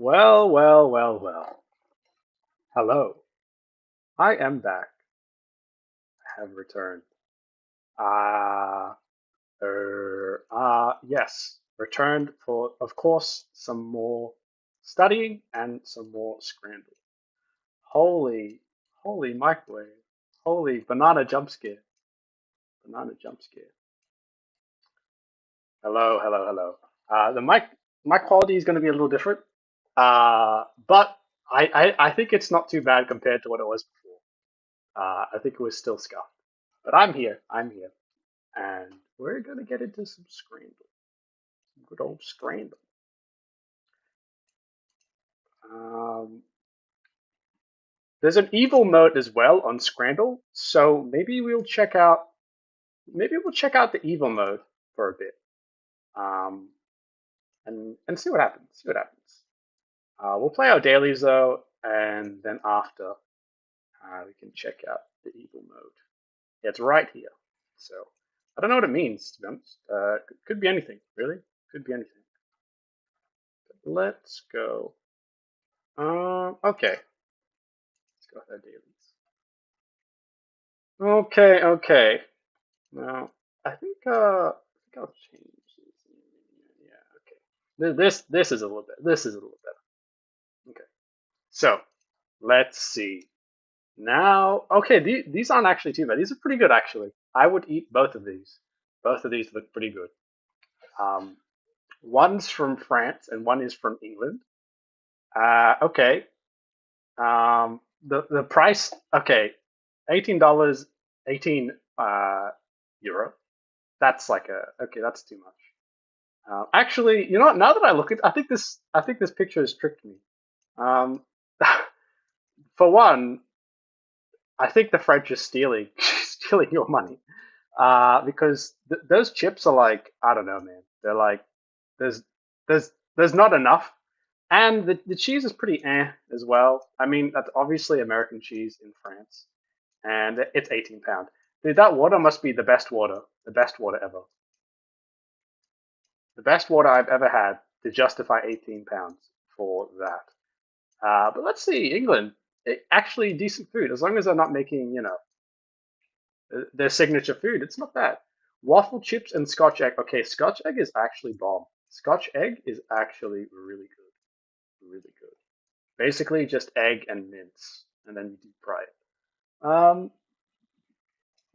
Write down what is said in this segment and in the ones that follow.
Well, well, well, well. Hello. I am back. I have returned. Yes. Returned for, of course, some more studying and some more scramble. Holy, holy microwave. Holy banana jump scare. Banana jump scare. Hello, hello, hello. The mic quality is going to be a little different. But I think it's not too bad compared to what it was before. I think it was still scuffed. But I'm here. I'm here. And we're going to get into some scramble. Good old scramble. Um, there's an evil mode as well on Scramble, so maybe we'll check out the evil mode for a bit, um, and see what happens. See what happens. We'll play our dailies though, and then after we can check out the evil mode. It's right here. So I don't know what it means to be honest. Could be anything, really. Could be anything. But let's go. Okay. Let's go with our dailies. Okay, okay. Now I think I'll change this. Yeah, okay. This is a little bit. This is a little better. Okay. So let's see. Now, okay, these aren't actually too bad. These are pretty good actually. I would eat both of these. Both of these look pretty good. Um, one's from France and one is from England. Okay. The price. Okay, $18, 18 euro. That's like a okay. That's too much. Actually, you know what? Now that I look at, I think this picture has tricked me. Um, for one, I think the French are stealing stealing your money because those chips are like I don't know, man. They're like there's there's not enough, and the cheese is pretty as well. I mean, that's obviously American cheese in France, and it's £18. Dude, that water must be the best water ever, the best water I've ever had to justify £18 for that. But let's see, England, actually decent food as long as they're not making, their signature food. It's not bad. Waffle chips and Scotch egg. Okay, Scotch egg is actually bomb. Scotch egg is actually really good, really good. Basically, just egg and mince, and then you deep fry it.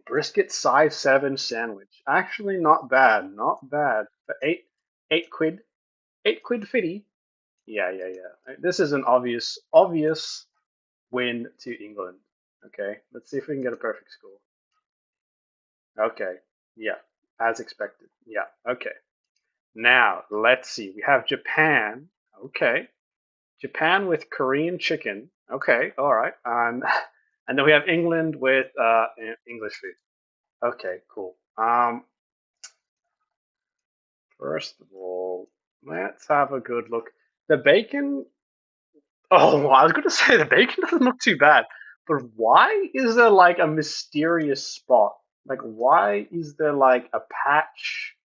Brisket size 7 sandwich. Actually, not bad, not bad. For 8 quid, 8 quid 50. Yeah, yeah, yeah. This is an obvious win to England. Okay, let's see if we can get a perfect score. Okay, yeah, as expected. Yeah, okay. Now, let's see. We have Japan. Okay, Japan with Korean chicken. Okay, all right. And then we have England with English food. Okay, cool. First of all, let's have a good look. The bacon. Oh, I was going to say the bacon doesn't look too bad, but why is there like a mysterious spot? Like, why is there like a patch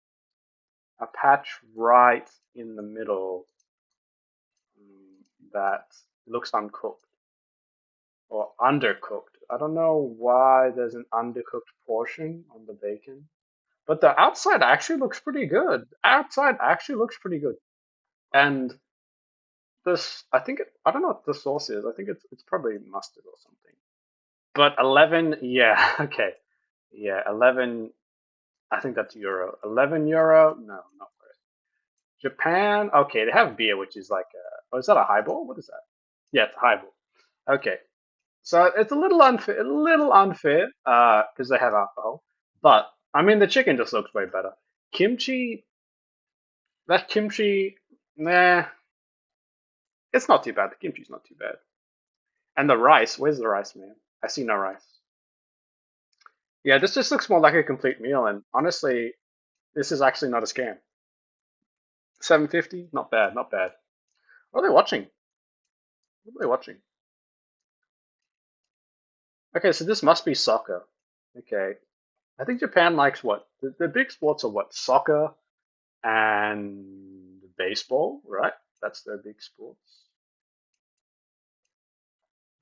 right in the middle that looks uncooked or undercooked? I don't know why there's an undercooked portion on the bacon, but the outside actually looks pretty good. Outside actually looks pretty good, and this I don't know what the sauce is. I think it's probably mustard or something. But 11, yeah, okay. Yeah, 11, I think that's euro. 11 euro? No, not worth it. Japan, okay, they have beer, which is like oh, is that a highball? What is that? Yeah, it's a highball. Okay. So it's a little unfair, because they have alcohol. But I mean, the chicken just looks way better. Kimchi, that kimchi, nah, it's not too bad. The kimchi's not too bad. And the rice, where's the rice, man? I see no rice. Yeah, this just looks more like a complete meal, and honestly, this is actually not a scam. 750, not bad, not bad. What are they watching? What are they watching? Okay, so this must be soccer. Okay, I think Japan likes what? The big sports are what? Soccer and baseball, right? That's their big sports.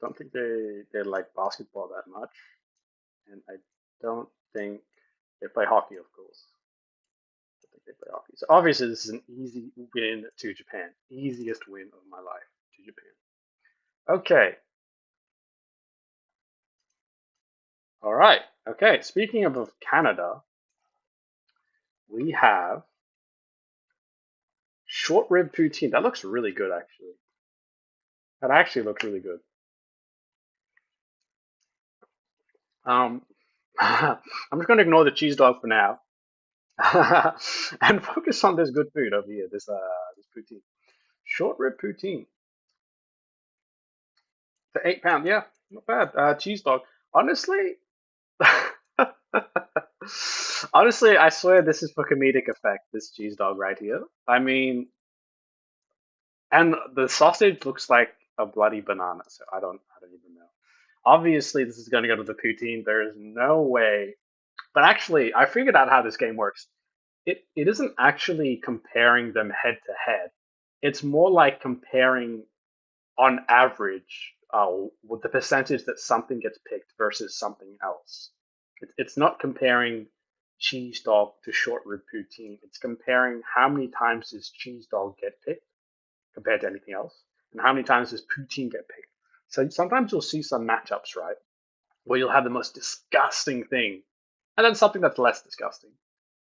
Don't think they like basketball that much, and I don't think they play hockey, of course. I think they play hockey. So obviously, this is an easy win to Japan. Easiest win of my life to Japan. Okay. All right. Okay. Speaking of Canada, we have short rib poutine. That looks really good, actually. That actually looks really good. Um, I'm just going to ignore the cheese dog for now and focus on this good food over here. This poutine, short rib poutine for £8. Yeah, not bad. Cheese dog. Honestly, honestly, I swear this is for comedic effect. This cheese dog right here. I mean, and the sausage looks like a bloody banana. So I don't even know. Obviously, this is going to go to the poutine. There is no way. But actually, I figured out how this game works. It isn't actually comparing them head to head. It's more like comparing on average with the percentage that something gets picked versus something else. It's not comparing cheese dog to short rib poutine. It's comparing how many times does cheese dog get picked compared to anything else, and how many times does poutine get picked. So sometimes you'll see some matchups, right, where you'll have the most disgusting thing, and then something that's less disgusting,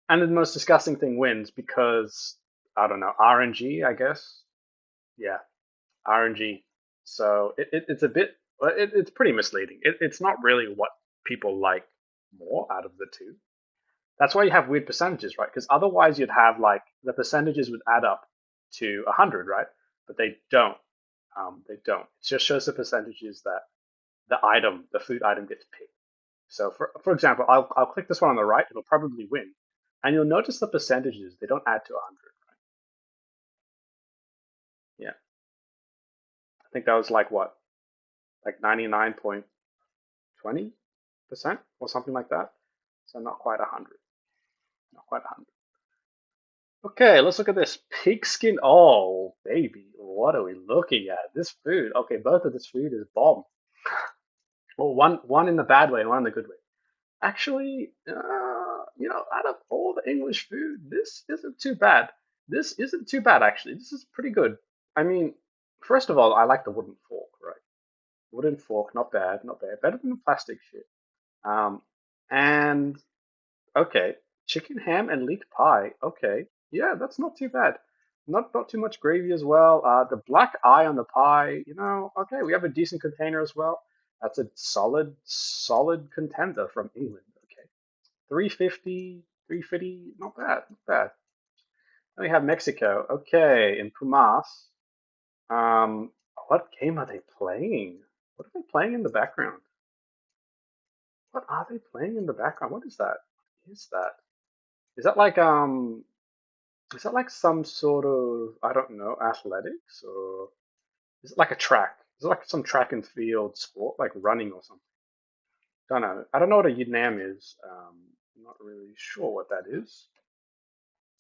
and the most disgusting thing wins because I don't know, RNG, I guess. Yeah, RNG. So it's a bit, well, it's pretty misleading. It's not really what people like more out of the two. That's why you have weird percentages, right? Because otherwise you'd have like the percentages would add up to 100, right? But they don't. They don't. It just shows the percentages that the food item gets picked. So for example, I'll click this one on the right. It'll probably win, and you'll notice the percentages they don't add to 100. Yeah, I think that was like what, like 99.20% or something like that. So not quite 100. Not quite 100. Okay, let's look at this pigskin. Oh, baby, what are we looking at? This food. Okay, both of this food is bomb. Well, one in the bad way and one in the good way. Actually, out of all the English food, this isn't too bad. This isn't too bad, actually. This is pretty good. I mean, first of all, I like the wooden fork, right? Wooden fork, not bad, not bad. Better than the plastic shit. Um, and okay, chicken ham and leek pie. Okay, yeah, that's not too bad. Not too much gravy as well. The black eye on the pie. Okay, we have a decent container as well. That's a solid contender from England. Okay, 350, 350. Not bad, not bad. Then we have Mexico. Okay, in Pumas. Um, what game are they playing? What are they playing in the background? What are they playing in the background? What is that? What is that? Is that like is that like some sort of, I don't know, athletics, or is it like a track? Is it like some track and field sport, like running or something? Don't know. I don't know what a yidnam is. I'm not really sure what that is,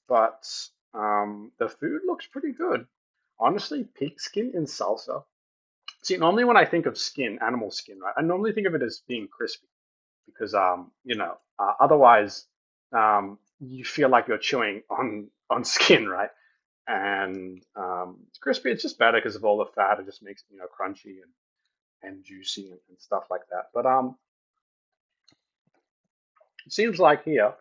but the food looks pretty good. Honestly, pig skin in salsa. See, normally when I think of skin, animal skin, right, I normally think of it as being crispy because otherwise you feel like you're chewing on skin, right? And it's crispy. It's just better because of all the fat. It just makes it crunchy and juicy and stuff like that. But it seems like here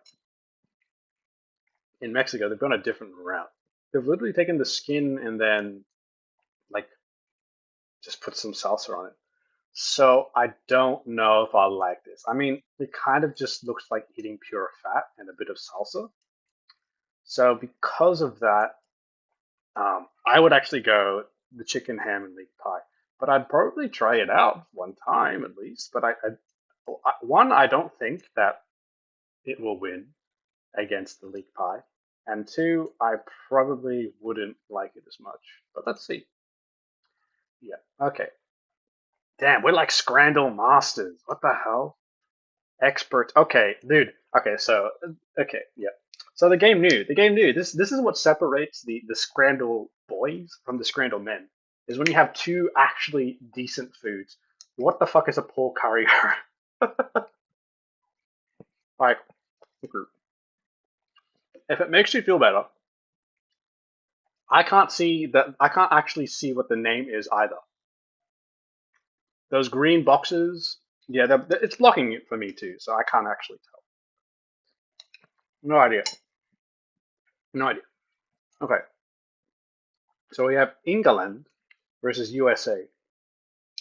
in Mexico they've gone a different route. They've literally taken the skin and then like just put some salsa on it. So I don't know if I like this. I mean, it kind of just looks like eating pure fat and a bit of salsa. So because of that, I would actually go the chicken ham and leek pie. But I'd probably try it out one time at least. But one, I don't think that it will win against the leek pie, and two, I probably wouldn't like it as much. But let's see. Yeah. Okay. Damn, we're like Scrandal masters. What the hell? Expert. Okay, dude. Okay, so okay, yeah. So the game knew. This is what separates the Scrandal boys from the Scrandal men. Is when you have two actually decent foods. What the fuck is a pork curry? Like, if it makes you feel better, I can't see that. I can't actually see what the name is either. Those green boxes, yeah, it's blocking it for me too, so I can't actually tell. No idea. No idea. Okay, so we have England versus USA,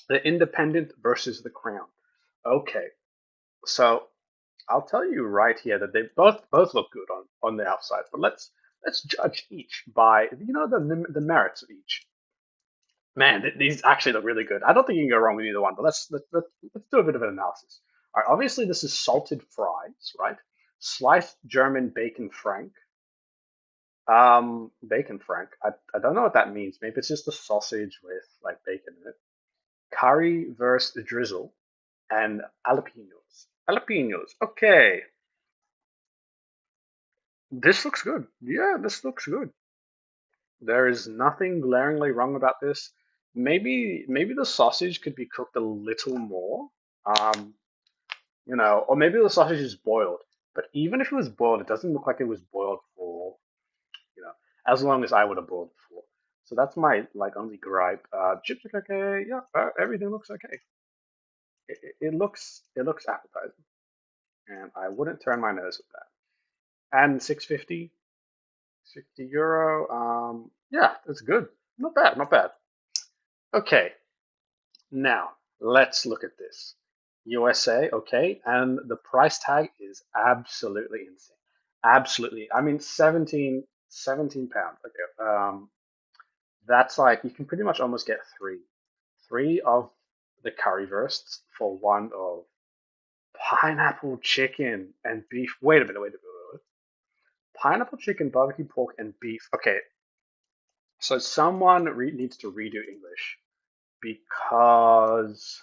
the Independent versus the Crown. Okay, so I'll tell you right here that they both look good on the outside, but let's judge each by the merits of each. Man, these actually look really good. I don't think you can go wrong with either one, but let's do a bit of an analysis. All right, obviously this is salted fries, right? Sliced German bacon frank. Bacon frank. I don't know what that means. Maybe it's just a sausage with like bacon in it. Curry versus drizzle and jalapenos. Jalapenos. Okay, this looks good. Yeah, this looks good. There is nothing glaringly wrong about this. Maybe the sausage could be cooked a little more. Um, or maybe the sausage is boiled. But even if it was boiled, it doesn't look like it was boiled for, as long as I would have boiled it for. So that's my like only gripe. Chips look okay. Yeah, everything looks okay. It looks appetizing, and I wouldn't turn my nose at that. And 650, 60 euro. Yeah, that's good. Not bad, not bad. Okay, now let's look at this. USA, okay, and the price tag is absolutely insane. Absolutely. I mean, 17 pounds. Okay. That's like you can pretty much almost get three of the currywursts for one of pineapple chicken and beef. Wait a minute, wait a minute. Wait a minute. Pineapple chicken, barbecue pork, and beef. Okay, so someone needs to redo English because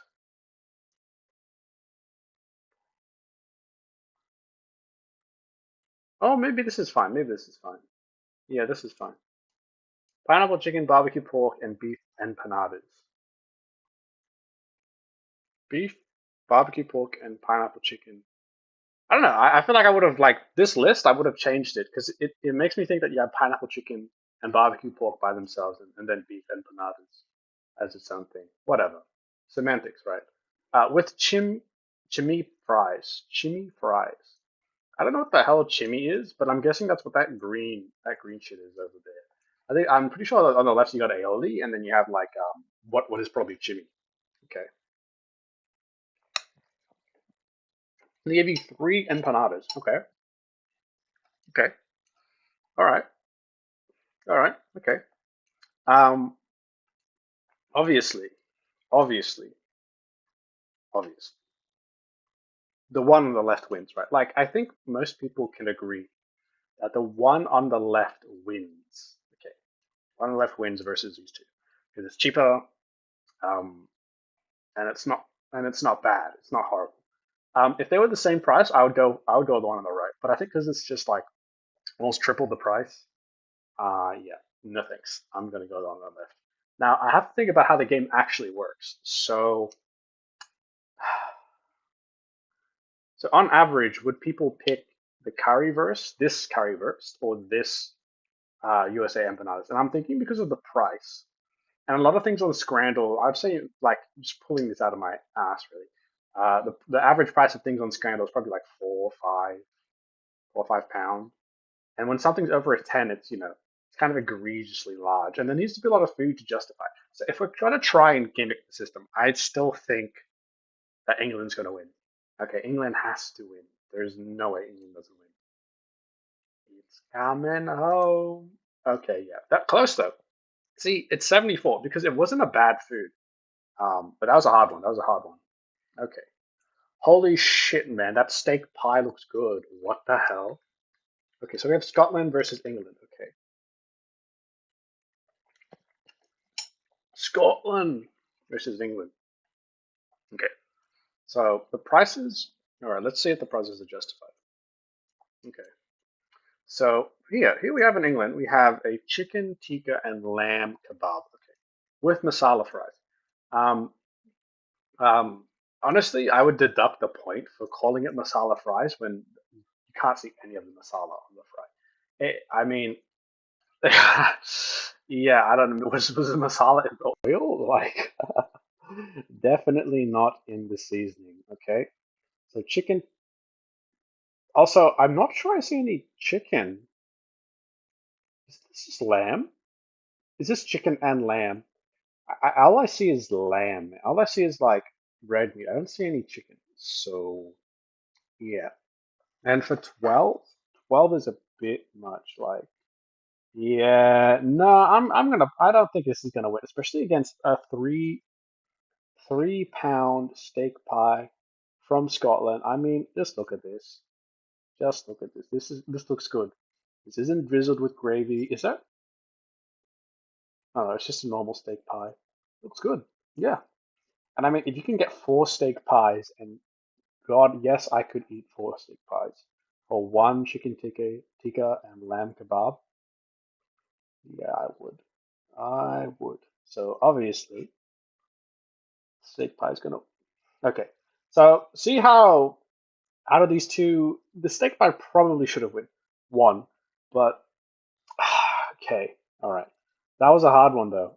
oh, maybe this is fine. Maybe this is fine. Yeah, this is fine. Pineapple chicken, barbecue pork, and beef empanadas. Beef, barbecue pork, and pineapple chicken. I don't know. I feel like I would have like this list. I would have changed it because it makes me think that you have pineapple chicken and barbecue pork by themselves, and then beef empanadas as its own thing. Whatever. Semantics, right? With chimmy fries. I don't know what the hell chimmy is, but I'm guessing that's what that green shit is over there. I'm pretty sure that on the left you got aioli, and then you have like what is probably chimmy. Okay, they give you three empanadas. Okay, okay, all right, all right, okay. Um, obviously, obviously, obviously, the one on the left wins, right? Like I think most people can agree that the one on the left wins. Okay, one on the left wins versus these two because it's cheaper. Um, and it's not bad. It's not horrible. If they were the same price, I would go with the one on the right. But I think because it's just like almost triple the price, yeah, no thanks. I'm gonna go with the one on the left. Now I have to think about how the game actually works. So on average, would people pick the curryverse, this curryverse, or this USA empanadas? And I'm thinking because of the price. And a lot of things on Scrandle, I've seen like just pulling this out of my ass really. The average price of things on Scrandle is probably like 4 or 5 pounds. And when something's over a 10, it's kind of egregiously large. And there needs to be a lot of food to justify it. So if we're trying to try and gimmick the system, I'd still think that England's going to win. Okay, England has to win. There's no way England doesn't win. It's coming home. Okay, yeah, that close though. See, it's 74 because it wasn't a bad food. But that was a hard one. That was a hard one. Okay. Holy shit, man. That steak pie looks good. What the hell? Okay, so we have Scotland versus England. Okay. Scotland versus England. Okay. So the prices, all right, let's see if the prices are justified. Okay. So here we have in England, we have a chicken tikka and lamb kebab. Okay. With masala fries. Um, Um, Honestly, I would deduct the point for calling it masala fries when you can't see any of the masala on the fry. I mean, yeah, I don't know. Was the masala in the oil? Like, definitely not in the seasoning. Okay, so chicken. Also, I'm not sure I see any chicken. Is this just lamb? Is this chicken and lamb? All I see is lamb. All I see is like red meat. I don't see any chicken. So yeah. And for 12, 12 is a bit much. Like, yeah, no, I don't think this is gonna win, especially against a 3 pound steak pie from Scotland. I mean, just look at this. Just look at this. This looks good. This isn't drizzled with gravy. Is that? Oh, it's just a normal steak pie. Looks good. Yeah. And I mean, if you can get 4 steak pies, and God, yes, I could eat 4 steak pies, or one chicken tikka and lamb kebab. Yeah, I would. I would. So obviously, steak pie is gonna. Okay. So see how out of these two, the steak pie probably should have won, but okay, all right. That was a hard one though,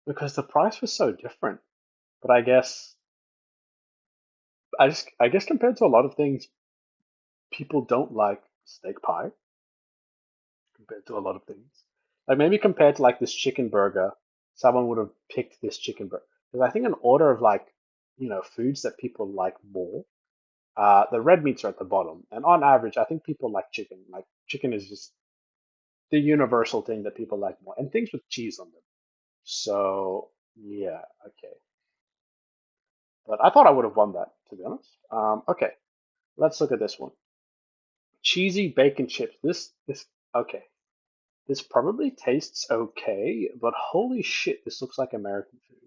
because the price was so different. But I guess compared to a lot of things, people don't like steak pie compared to a lot of things. Like maybe compared to like this chicken burger, someone would have picked this chicken burger. Because I think an order of like, foods that people like more, the red meats are at the bottom. And on average, I think people like chicken. Like chicken is just the universal thing that people like more, and things with cheese on them. So yeah, okay. But I thought I would have won that, to be honest. Okay, let's look at this one. Cheesy bacon chips. This okay. This probably tastes okay, but holy shit, this looks like American food.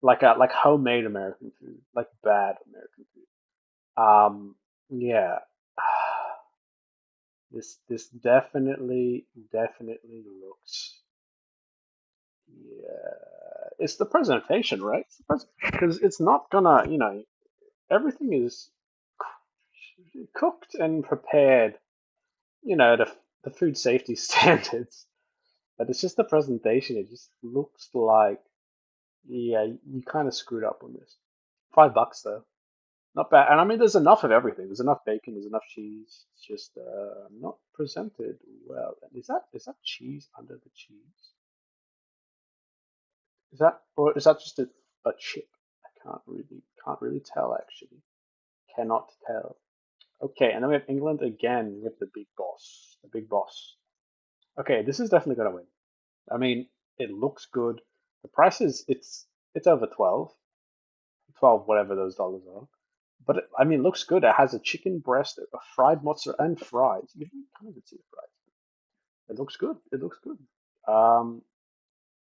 Like homemade American food, like bad American food. Yeah. This definitely looks, yeah. It's the presentation, right? It's the because it's not gonna, everything is cooked and prepared, the food safety standards. But it's just the presentation. It just looks like, yeah, you kind of screwed up on this. $5 though, not bad. And I mean, there's enough of everything. There's enough bacon. There's enough cheese. It's just not presented well. And is that cheese under the cheese? Or is that just a chip? I can't really tell actually. Cannot tell. Okay, and then we have England again with the big boss. The big boss. Okay, this is definitely gonna win. I mean, it looks good. The price is it's over 12 whatever those dollars are. But I mean, it looks good. It has a chicken breast, a fried mozzarella, and fries. You can't even see the fries. It looks good. It looks good. Um,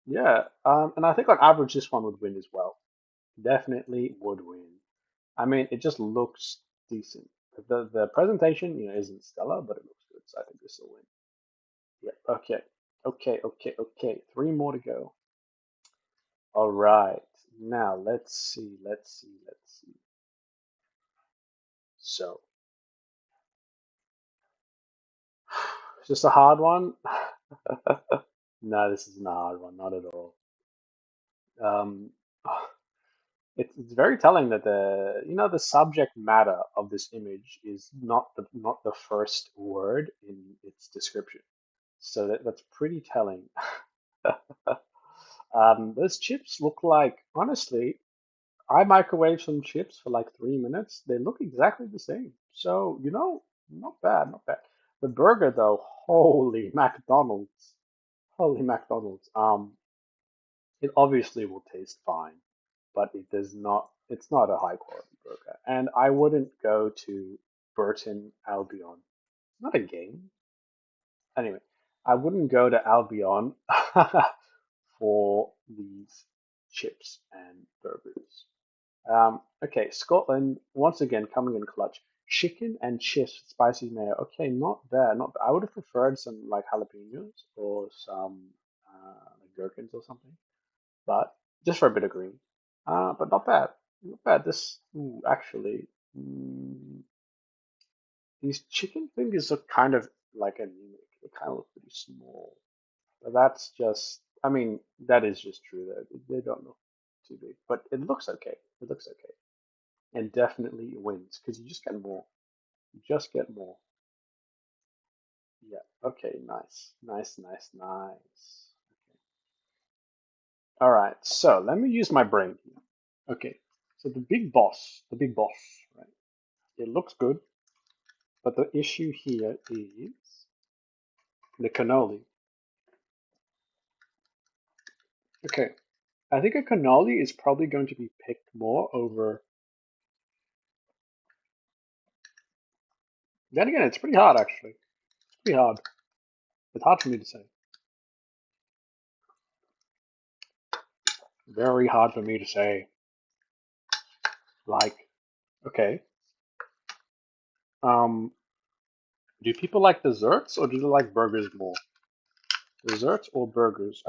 yeah. And I think on average this one would win as well. Definitely would win. I mean, it just looks decent. The presentation, isn't stellar, but it looks good. So I think this will win. Yeah. Okay. Okay. Okay. Okay. 3 more to go. All right. Now let's see. Let's see. Let's see. So, is this a hard one? No, this isn't a hard one. Not at all. Um, it's very telling that the subject matter of this image is not the first word in its description. So that's pretty telling. Those chips look like, honestly, I microwaved some chips for like 3 minutes. They look exactly the same. So, not bad, not bad. The burger though, holy McDonald's. Holy McDonald's. It obviously will taste fine, but it's not a high quality burger. And I wouldn't go to Burton Albion. It's not a game. Anyway, I wouldn't go to Albion for these chips and burgers. Okay, Scotland once again coming in clutch. Chicken and chips with spicy mayo. Okay, not bad, not bad. I would have preferred some like jalapenos or some like gherkins or something, but just for a bit of green. But not bad. Not bad. This, ooh, actually, mm, these chicken fingers are kind of like anemic. They kind of look pretty small. But that's just, I mean, that is just true. That they don't look too big, but it looks okay. It looks okay, and definitely wins because you just get more. You just get more. Yeah. Okay. Nice. Nice. Nice. Nice. All right. So let me use my brain here. Okay. So the big boss, right? It looks good, but the issue here is the cannoli. Okay. I think a cannoli is probably going to be picked more over. Then again, it's pretty hard actually. It's pretty hard. It's hard for me to say. Very hard for me to say. Like, okay. Um, do people like desserts or do they like burgers more? Desserts or burgers?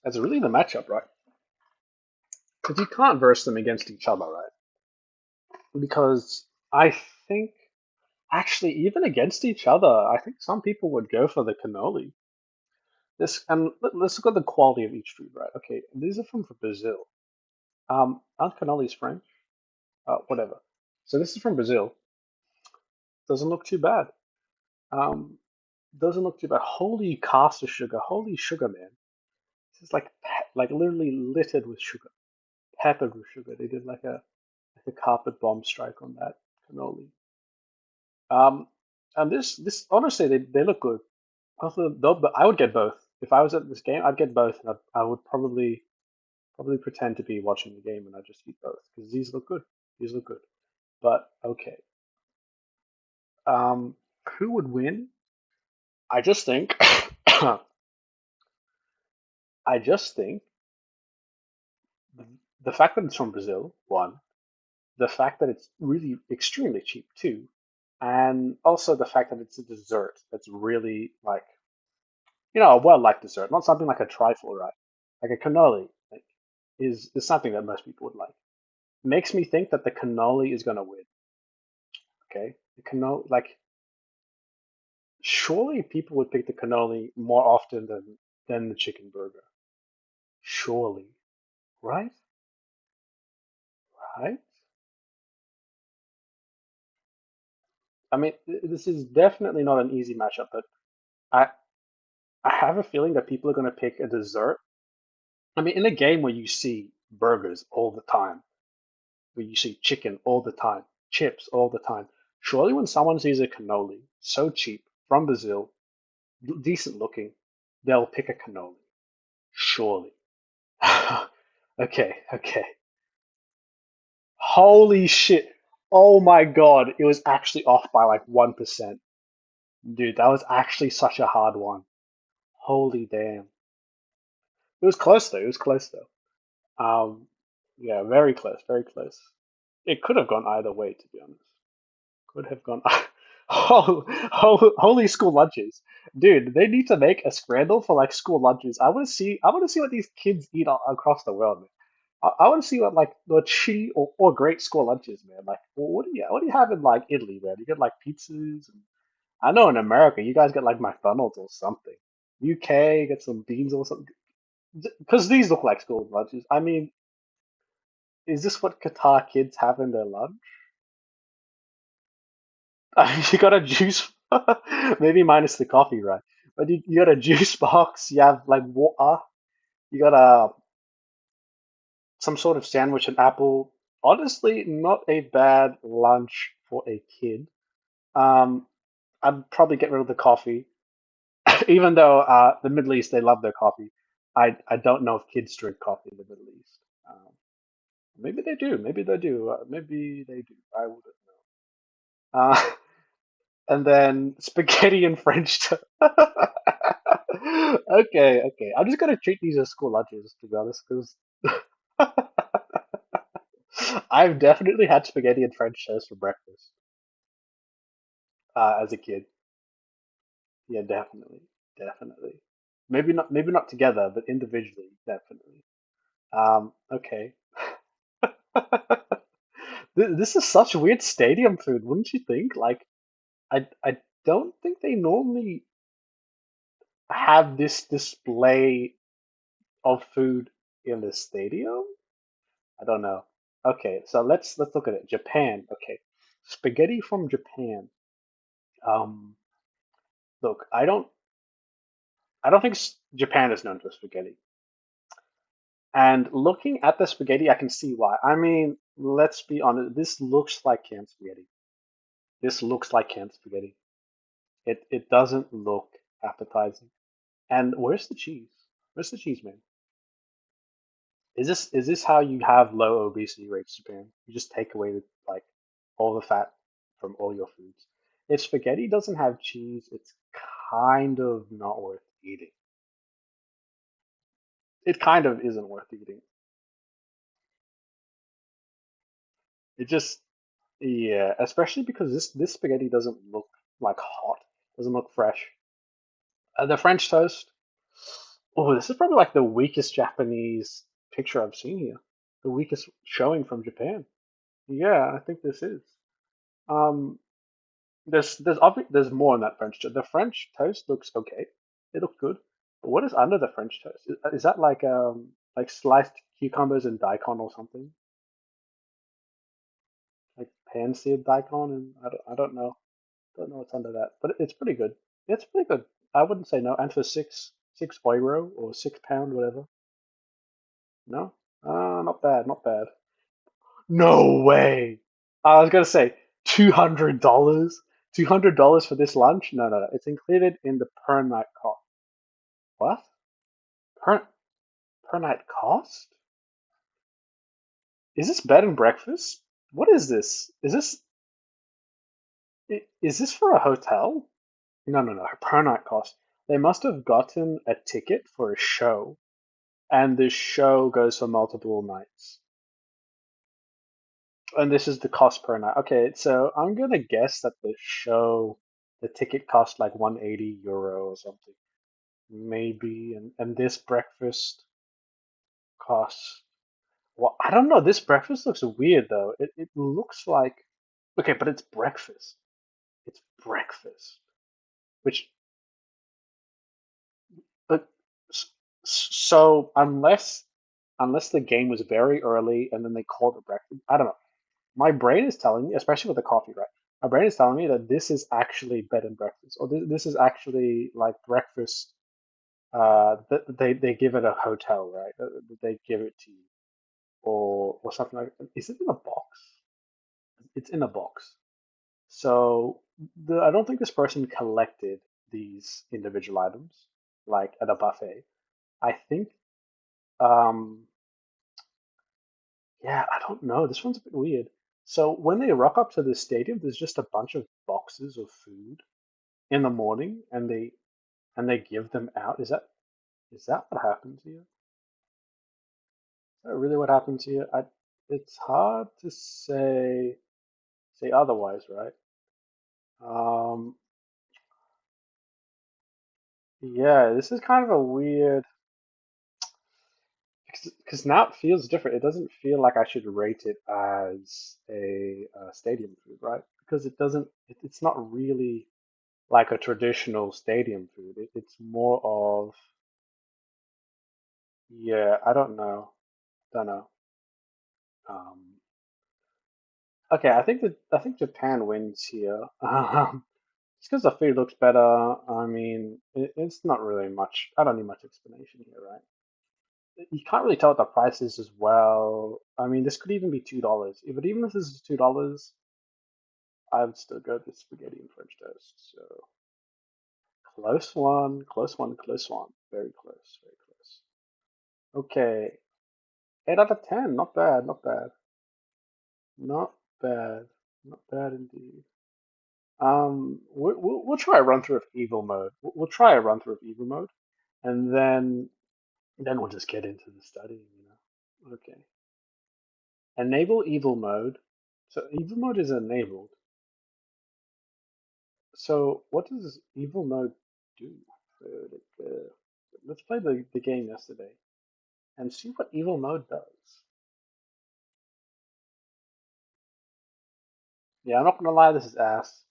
That's really the matchup, right? Because you can't verse them against each other, right? Because I think actually even against each other, I think some people would go for the cannoli. This and let's look at the quality of each food, right? Okay, these are from Brazil. Aren't cannolis French? Whatever. So this is from Brazil. Doesn't look too bad. Um, doesn't look too bad. Holy caster sugar. Holy sugar, man. This is like like literally littered with sugar, peppered with sugar. They did like a carpet bomb strike on that cannoli. Um, and this honestly, they look good. Also, but I would get both if I was at this game. I'd get both, and I would probably pretend to be watching the game, and I'd just eat both because these look good. These look good. But okay, um, who would win? I just think, I just think the fact that it's from Brazil, one, the fact that it's really extremely cheap, two, and also the fact that it's a dessert that's really like, a well-liked dessert, not something like a trifle, right? Like a cannoli, like, is something that most people would like. Makes me think that the cannoli is going to win. Okay, the cannoli, like, surely people would pick the cannoli more often than the chicken burger. Surely, right? Right? I mean, this is definitely not an easy matchup, but I I have a feeling that people are going to pick a dessert. I mean, in a game where you see burgers all the time, where you see chicken all the time, chips all the time, surely when someone sees a cannoli so cheap from Brazil, decent looking, they'll pick a cannoli. Surely. Okay, okay. Holy shit. Oh my god, it was actually off by like 1%. Dude, that was actually such a hard one. Holy damn. It was close though. It was close though. Yeah, very close, very close. It could have gone either way, to be honest. Could have gone. Holy school lunches, dude! They need to make a scramble for like school lunches. I want to see. I want to see what these kids eat across the world, man. I want to see what like the shitty or great school lunches, man. Like, what do you have in like Italy, man? You get like pizzas. And I know in America, you guys get like McDonald's or something. UK get some beans or something. Because these look like school lunches. I mean, is this what Qatar kids have in their lunch? You got a juice, maybe minus the coffee, right? But you got a juice box. You have like water. You got some sort of sandwich and apple. Honestly, not a bad lunch for a kid. Um, I'd probably get rid of the coffee, even though the Middle East they love their coffee. I don't know if kids drink coffee in the Middle East. Maybe they do. Maybe they do. Maybe they do. I wouldn't know. And then spaghetti and French toast. Okay, okay. I'm just gonna treat these as school lunches, to be honest, because I've definitely had spaghetti and French toast for breakfast as a kid. Yeah, definitely, definitely. Maybe not together, but individually, definitely. Okay. This is such weird stadium food, wouldn't you think? Like, I don't think they normally have this display of food in the stadium. I don't know. Okay, so let's look at it. Japan. Okay, spaghetti from Japan. Um, look, I don't think Japan is known for spaghetti. And looking at the spaghetti, I can see why. I mean, let's be honest. This looks like canned spaghetti. This looks like canned spaghetti. It doesn't look appetizing. And where's the cheese? Where's the cheese, man? Is this how you have low obesity rates, Japan? You just take away like all the fat from all your foods. If spaghetti doesn't have cheese, it's kind of not worth eating. It kind of isn't worth eating. It just yeah, especially because this spaghetti doesn't look like hot, doesn't look fresh. The French toast. Oh, this is probably like the weakest Japanese picture I've seen here. The weakest showing from Japan. Yeah, I think this is. Um, there's more in that French toast. The French toast looks okay. It looks good. But what is under the French toast? Is that like sliced cucumbers and daikon or something? Like pan-seared daikon and I don't know. Don't know what's under that. But it's pretty good. It's pretty good. I wouldn't say no. And for six euro or £6, whatever. No? Not bad, not bad. No way. I was gonna say $200. $200 for this lunch? No, no, no. It's included in the per night cost. What? Per per night cost? Is this bed and breakfast? What is this? Is this for a hotel? No, no, no. Per night cost. They must have gotten a ticket for a show, and this show goes for multiple nights. And this is the cost per night. Okay, so I'm gonna guess that the ticket cost like 180 euro or something, maybe. And this breakfast costs. Well, I don't know. This breakfast looks weird though. It looks like okay, but it's breakfast. It's breakfast, which but so unless the game was very early and then they called it breakfast, I don't know. My brain is telling me, especially with the coffee, right? My brain is telling me that this is actually bed and breakfast, or this is actually like breakfast. They give it a hotel, right? They give it to you, or something like. Is it in a box? It's in a box. So I don't think this person collected these individual items like at a buffet. I think, um, yeah, I don't know. This one's a bit weird. So when they rock up to the stadium, there's just a bunch of boxes of food in the morning, and they give them out. Is that what happens here? Is that really what happens here? It's hard to say otherwise, right? Um, yeah, this is kind of a weird because now it feels different. It doesn't feel like I should rate it as a stadium food, right? Because it doesn't. It's not really like a traditional stadium food. It's more of yeah. I don't know. Don't know. Um, okay, I think Japan wins here. It's because the food looks better. I mean, it's not really much. I don't need much explanation here, right? You can't really tell what the price is as well. I mean, this could even be $2. Even if this is $2, I would still go with spaghetti and French toast. So close one, close one, close one. Very close, very close. Okay, 8 out of 10. Not bad, not bad, not bad, not bad indeed. We'll try a run through of evil mode. We'll try a run through of evil mode, and then we'll just get into the studying. Okay. Enable evil mode. So evil mode is enabled. So what does evil mode do? So, let's play the game yesterday. and see what evil mode does. Yeah, I'm not gonna lie, this is ass.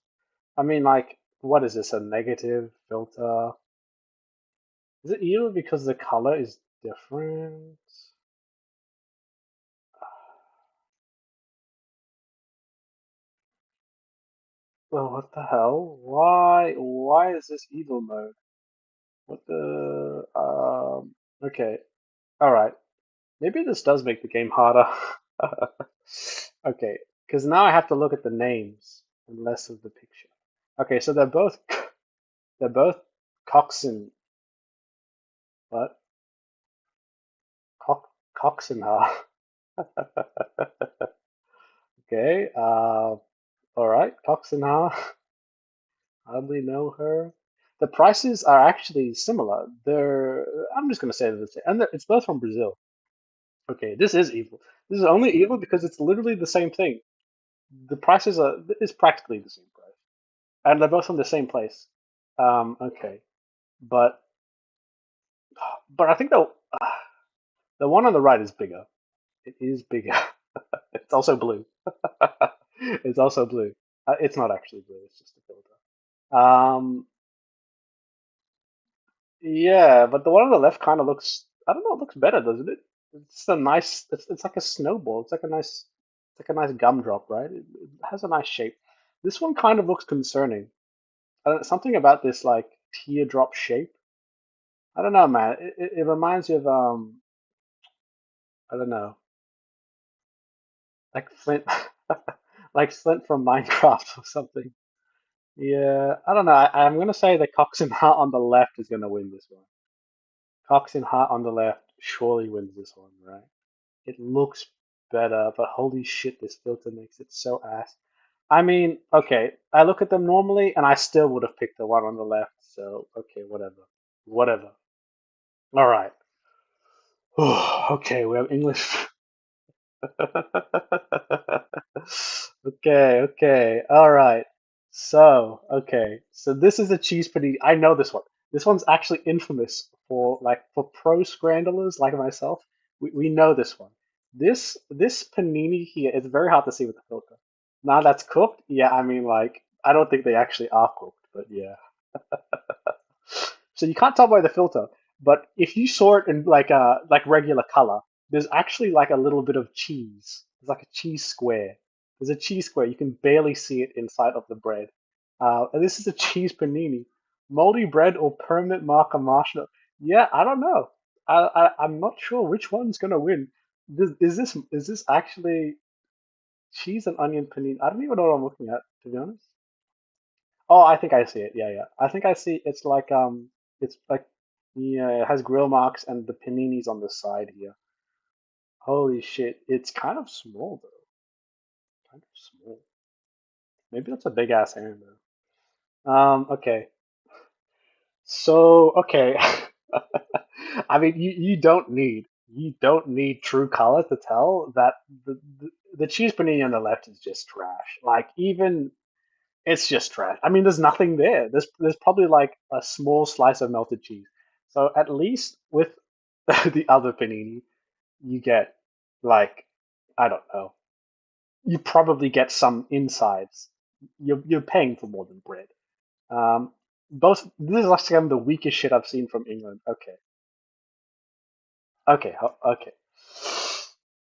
I mean, like, what is this? A negative filter? Is it evil because the color is different? Well, what the hell? Why? Why is this evil mode? What the? Okay. All right. Maybe this does make the game harder. Okay, because now I have to look at the names and less of the picture. Okay, so they're both coxswain. What? Coxswain. Okay. All right. Coxswain. Hardly know her. The prices are actually similar. They're. I'm just gonna say that it's both from Brazil. Okay, this is evil. This is only evil because it's literally the same thing. The prices are is practically the same price, and they're both from the same place. Okay, but I think the one on the right is bigger. It is bigger. It's also blue. It's also blue. It's not actually blue. It's just a filter. Yeah, but the one on the left kind of looks. I don't know. It looks better, doesn't it? It's a nice. It's like a snowball. It's like a nice. It's like a nice gumdrop, right? It has a nice shape. This one kind of looks concerning. Something about this like teardrop shape. I don't know, man. It reminds you of I don't know, like Flint, like Flint from Minecraft or something. Yeah, I don't know. I'm gonna say the Coxon Hut on the left is gonna win this one. Coxon Hut on the left surely wins this one, right? It looks better, but holy shit, this filter makes it so ass. I mean, okay, I look at them normally, and I still would have picked the one on the left. So okay, whatever, whatever. All right. Okay, we have English. Okay, okay, all right. So, okay, so this is a cheese panini. I know this one. This one's actually infamous for for pro scramblers like myself. We know this one. This panini here is very hard to see with the filter. Now that's cooked, yeah. I mean, like I don't think they actually are cooked, but yeah. So you can't tell by the filter, but if you saw it in like regular color, there's actually like a little bit of cheese. There's like a cheese square. There's a cheese square. You can barely see it inside of the bread. And this is a cheese panini, moldy bread or permanent marker marshmallow. Yeah, I don't know. I'm not sure which one's gonna win. Is this actually cheese and onion panini? I don't even know what I'm looking at, to be honest. Oh, I think I see it. Yeah, yeah. I think I see it's like yeah, it has grill marks and the panini's on the side here. Holy shit, it's kind of small though. Kind of small. Maybe that's a big ass hand though. Okay. So, okay. I mean, you don't need true color to tell that the cheese panini on the left is just trash. Like even it's just trash. I mean, there's nothing there. There's probably like a small slice of melted cheese. So at least with the other panini, you get like I don't know. You probably get some insides. You're paying for more than bread. Um, both this is like some of the weakest shit I've seen from England. Okay, okay, okay.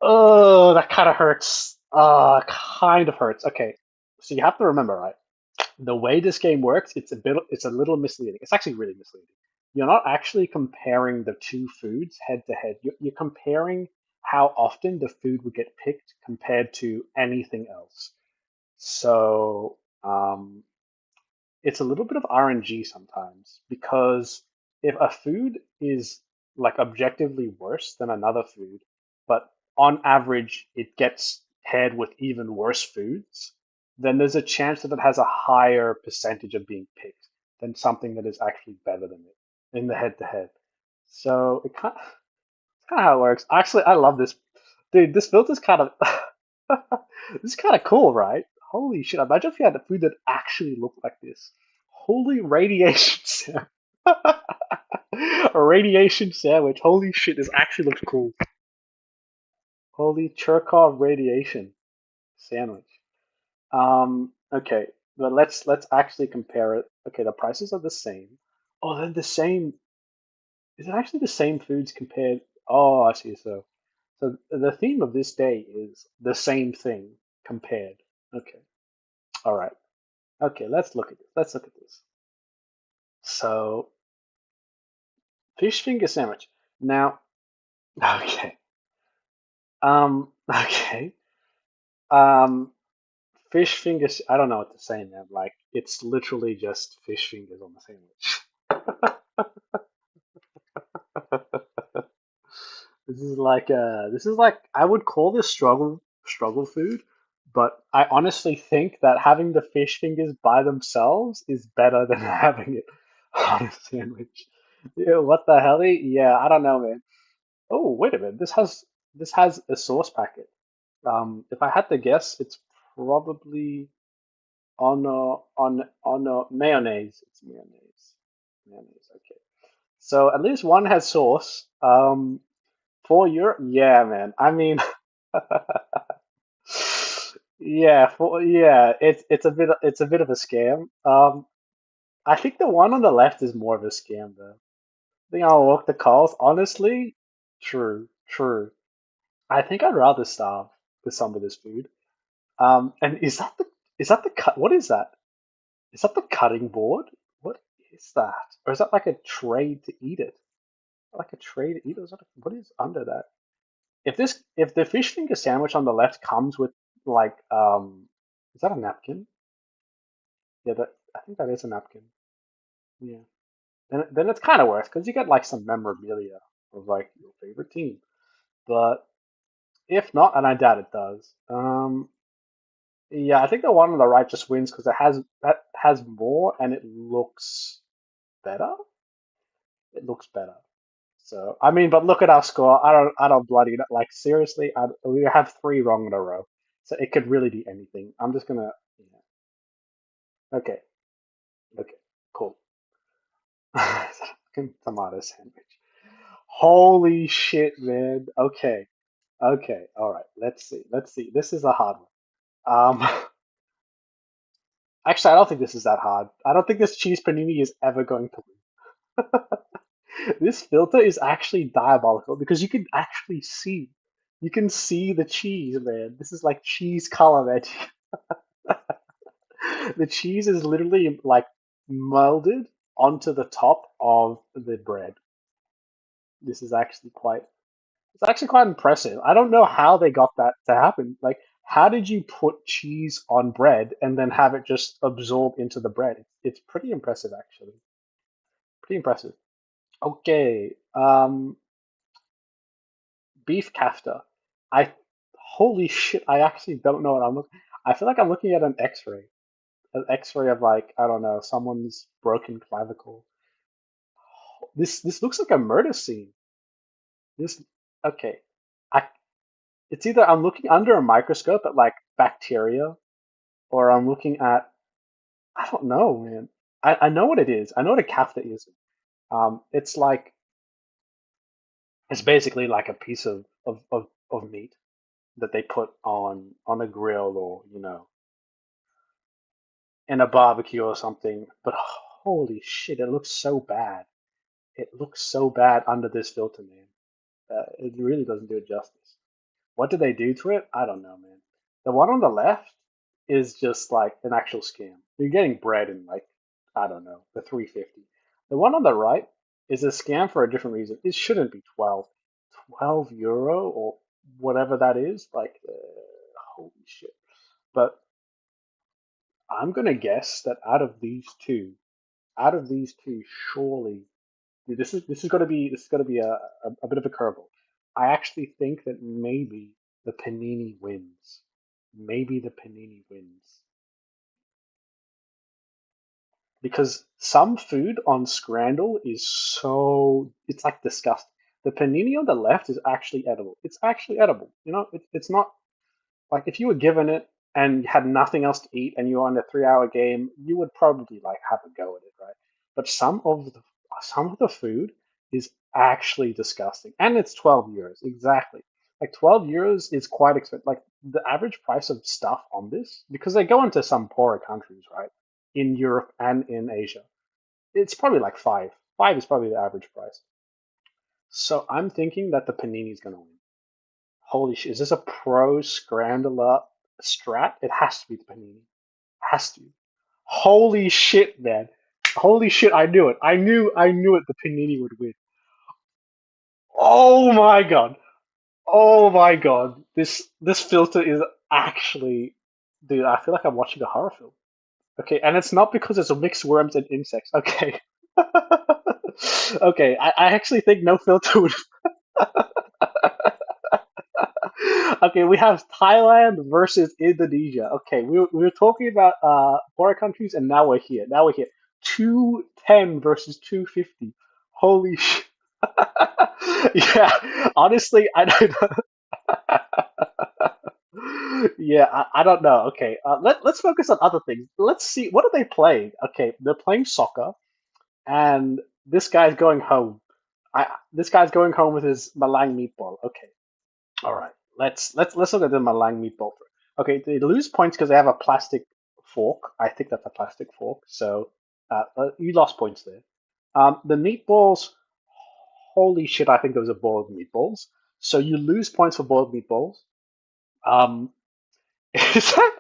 Oh, that kind of hurts. Kind of hurts. Okay, so you have to remember, right? The way this game works, it's a little misleading. It's actually really misleading. You're not actually comparing the two foods head to head. You're comparing how often the food would get picked compared to anything else. So it's a little bit of RNG sometimes because if a food is like objectively worse than another food, but on average it gets paired with even worse foods, then there's a chance that it has a higher percentage of being picked than something that is actually better than it in the head to head. So it's kind of how it works. Actually, I love this. Dude, this filter's kind of this is kind of cool, right? Holy shit! Imagine if you had a food that actually looked like this. Holy radiation sound. A radiation sandwich. Holy shit, this actually looks cool. Holy Churkov radiation sandwich. Okay, but let's actually compare it. Okay, the prices are the same. Oh, they're the same. Is it actually the same foods compared? Oh, I see. So the theme of this day is the same thing compared. Okay, all right. Okay, let's look at this. Let's look at this. So fish finger sandwich. Now, okay. Okay. Um, fish fingers. I don't know what to say, man. Like, it's literally just fish fingers on the sandwich. This is like I would call this struggle food, but I honestly think that having the fish fingers by themselves is better than having it on a sandwich. Yeah, what the hell? Yeah, I don't know, man. Oh, wait a minute. This has a sauce packet. If I had to guess, it's probably on a mayonnaise. It's mayonnaise. Mayonnaise. Okay. So at least one has sauce. For Europe, yeah, man. I mean, yeah, it's a bit of a scam. I think the one on the left is more of a scam though. I think I'll walk the calls. Honestly, true, true. I think I'd rather starve with some of this food. And is that the cut? What is that? Is that the cutting board? What is that? Or is that like a tray to eat it? Like a tray to eat it? What is under that? If the fish finger sandwich on the left comes with like is that a napkin? Yeah, that I think that is a napkin. Yeah. Then it's kind of worth because you get like some memorabilia of like your favorite team. But if not, and I doubt it does. Yeah, I think the one on the right just wins because it has more and it looks better. It looks better. So I mean, but look at our score. I don't bloody like seriously. We have three wrong in a row, so it could really be anything. I'm just gonna. Yeah. Okay. Okay. Cool. Fucking tomato sandwich. Holy shit, man. Okay. Okay. All right. Let's see. Let's see. This is a hard one. Actually, I don't think this is that hard. I don't think this cheese panini is ever going to win. This filter is actually diabolical because you can actually see. You can see the cheese, man. This is like cheese color magic. The cheese is literally like molded onto the top of the bread. This is actually quite It's actually quite impressive. I don't know how they got that to happen. Like, how did you put cheese on bread and then have it just absorb into the bread? It's pretty impressive, actually. Pretty impressive. Okay, beef kafta. I Holy shit! I actually don't know what I'm looking. I feel like I'm looking at an X-ray of like I don't know someone's broken clavicle. This looks like a murder scene. This okay. I It's either I'm looking under a microscope at like bacteria or I'm looking at I don't know, man. I know what it is. I know what a kafta is. It's like it's basically like a piece of meat that they put on a grill or in a barbecue or something. But holy shit, it looks so bad. It looks so bad under this filter, man. It really doesn't do it justice. What did they do to it? I don't know, man. The one on the left is just like an actual scam. You're getting bread in like, I don't know, the 350. The one on the right is a scam for a different reason. It shouldn't be 12 euro or whatever that is. Like, holy shit. But I'm gonna guess that out of these two, surely this is gonna be a bit of a curveball. I actually think that maybe the panini wins. Maybe the panini wins because some food on Scrandle is it's like disgusting. The panini on the left is actually edible. It's actually edible. It's not like if you were given it and you had nothing else to eat and you were on a 3 hour game, you would probably like have a go at it, right? But some of the food is actually disgusting. And it's 12 euros, exactly. Like 12 euros is quite expensive. Like the average price of stuff on this, because they go into some poorer countries, right? In Europe and in Asia, it's probably like five. Five is probably the average price. So I'm thinking that the panini is going to win. Holy shit, is this a pro scrambler strat? It has to be the panini. Has to. Holy shit, man. Holy shit, I knew it. I knew it, the panini would win. Oh my god. Oh my god. This filter is actually, dude, I feel like I'm watching a horror film. Okay, and it's not because it's a mixed worms and insects. Okay. Okay, I actually think no filter would. Okay, we have Thailand versus Indonesia. Okay, we were talking about border countries, and now we're here. Now we're here. 210 versus 250. Holy sh! Yeah, honestly, I don't. Yeah, I don't know. Okay, let's focus on other things. Let's see, what are they playing? Okay, they're playing soccer, and this guy's going home. This guy's going home with his Malang meatball. Okay, all right. Let's look at the Malang meatball. Okay, they lose points because they have a plastic fork. I think that's a plastic fork. So you lost points there. The meatballs. Holy shit! I think it was a boiled meatballs. So you lose points for boiled meatballs. Um, Is that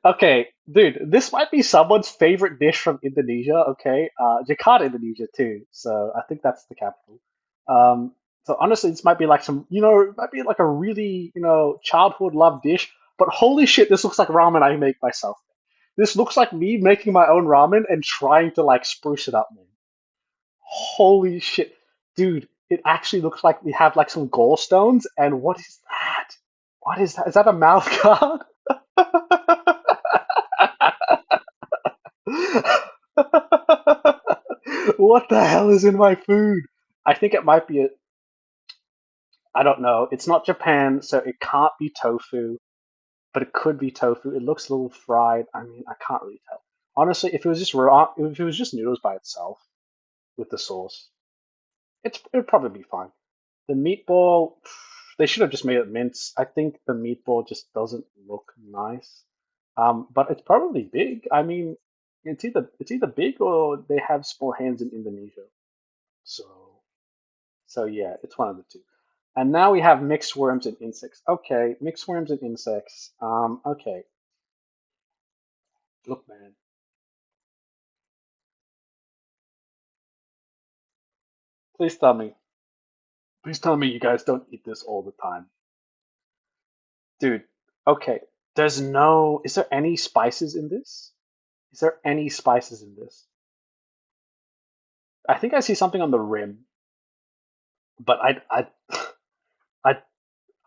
okay, dude? This might be someone's favorite dish from Indonesia. Okay, Jakarta, Indonesia too. So I think that's the capital. Um, so honestly, this might be like some, it might be like a really, childhood love dish. But holy shit, this looks like ramen I make myself. This looks like me making my own ramen and trying to like spruce it up, man. Holy shit, dude! It actually looks like we have like some gallstones. And what is that? What is that? Is that a mouth guard? What the hell is in my food? I think it might be I don't know. It's not Japan, so it can't be tofu, but it could be tofu. It looks a little fried. I mean, I can't really tell. Honestly, if it was just raw, if it was just noodles by itself with the sauce, it'd probably be fine. The meatball, they should have just made it mince. I think the meatball just doesn't look nice. But it's probably big. I mean, it's either big or they have small hands in Indonesia. So yeah, it's one of the two. And now we have mixed worms and insects. Okay, mixed worms and insects. Okay. Look, man. Please tell me. Please tell me you guys don't eat this all the time. Dude, okay. Is there any spices in this? Is there any spices in this? I think I see something on the rim, but I,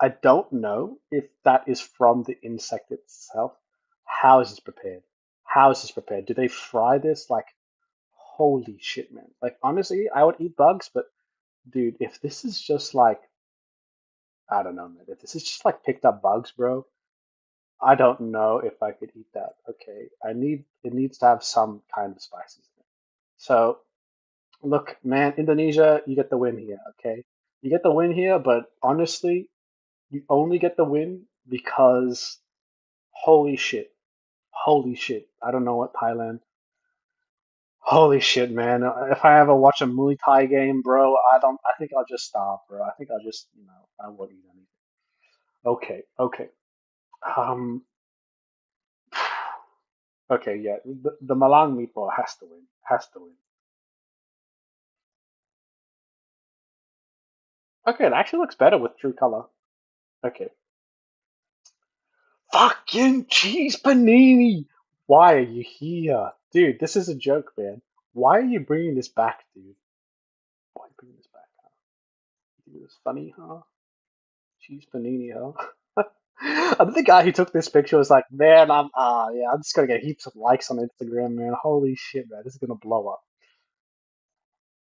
I don't know if that is from the insect itself. How is this prepared? How is this prepared? Do they fry this? Like, holy shit, man. Like, honestly, I would eat bugs, but dude, if this is just like, I don't know, man. If this is just like picked up bugs, bro, I don't know if I could eat that. Okay, it needs to have some kind of spices in it. So, look, man, Indonesia, you get the win here, okay? You get the win here, but honestly, you only get the win because holy shit. Holy shit. I don't know what Thailand. Holy shit, man. If I ever watch a Muay Thai game, bro, I think I'll just stop, bro. I think I'll just, I won't eat anything. Okay, okay. Um, okay, yeah. The Malang meatball has to win. Has to win. Okay, it actually looks better with true color. Okay. Fucking cheese panini! Why are you here? Dude, this is a joke, man. Why are you bringing this back, dude? Why are you bringing this back, huh? You think this funny, huh? Cheese panini, huh? I think the guy who took this picture was like, man, yeah, I'm just gonna get heaps of likes on Instagram, man. Holy shit, man, this is gonna blow up.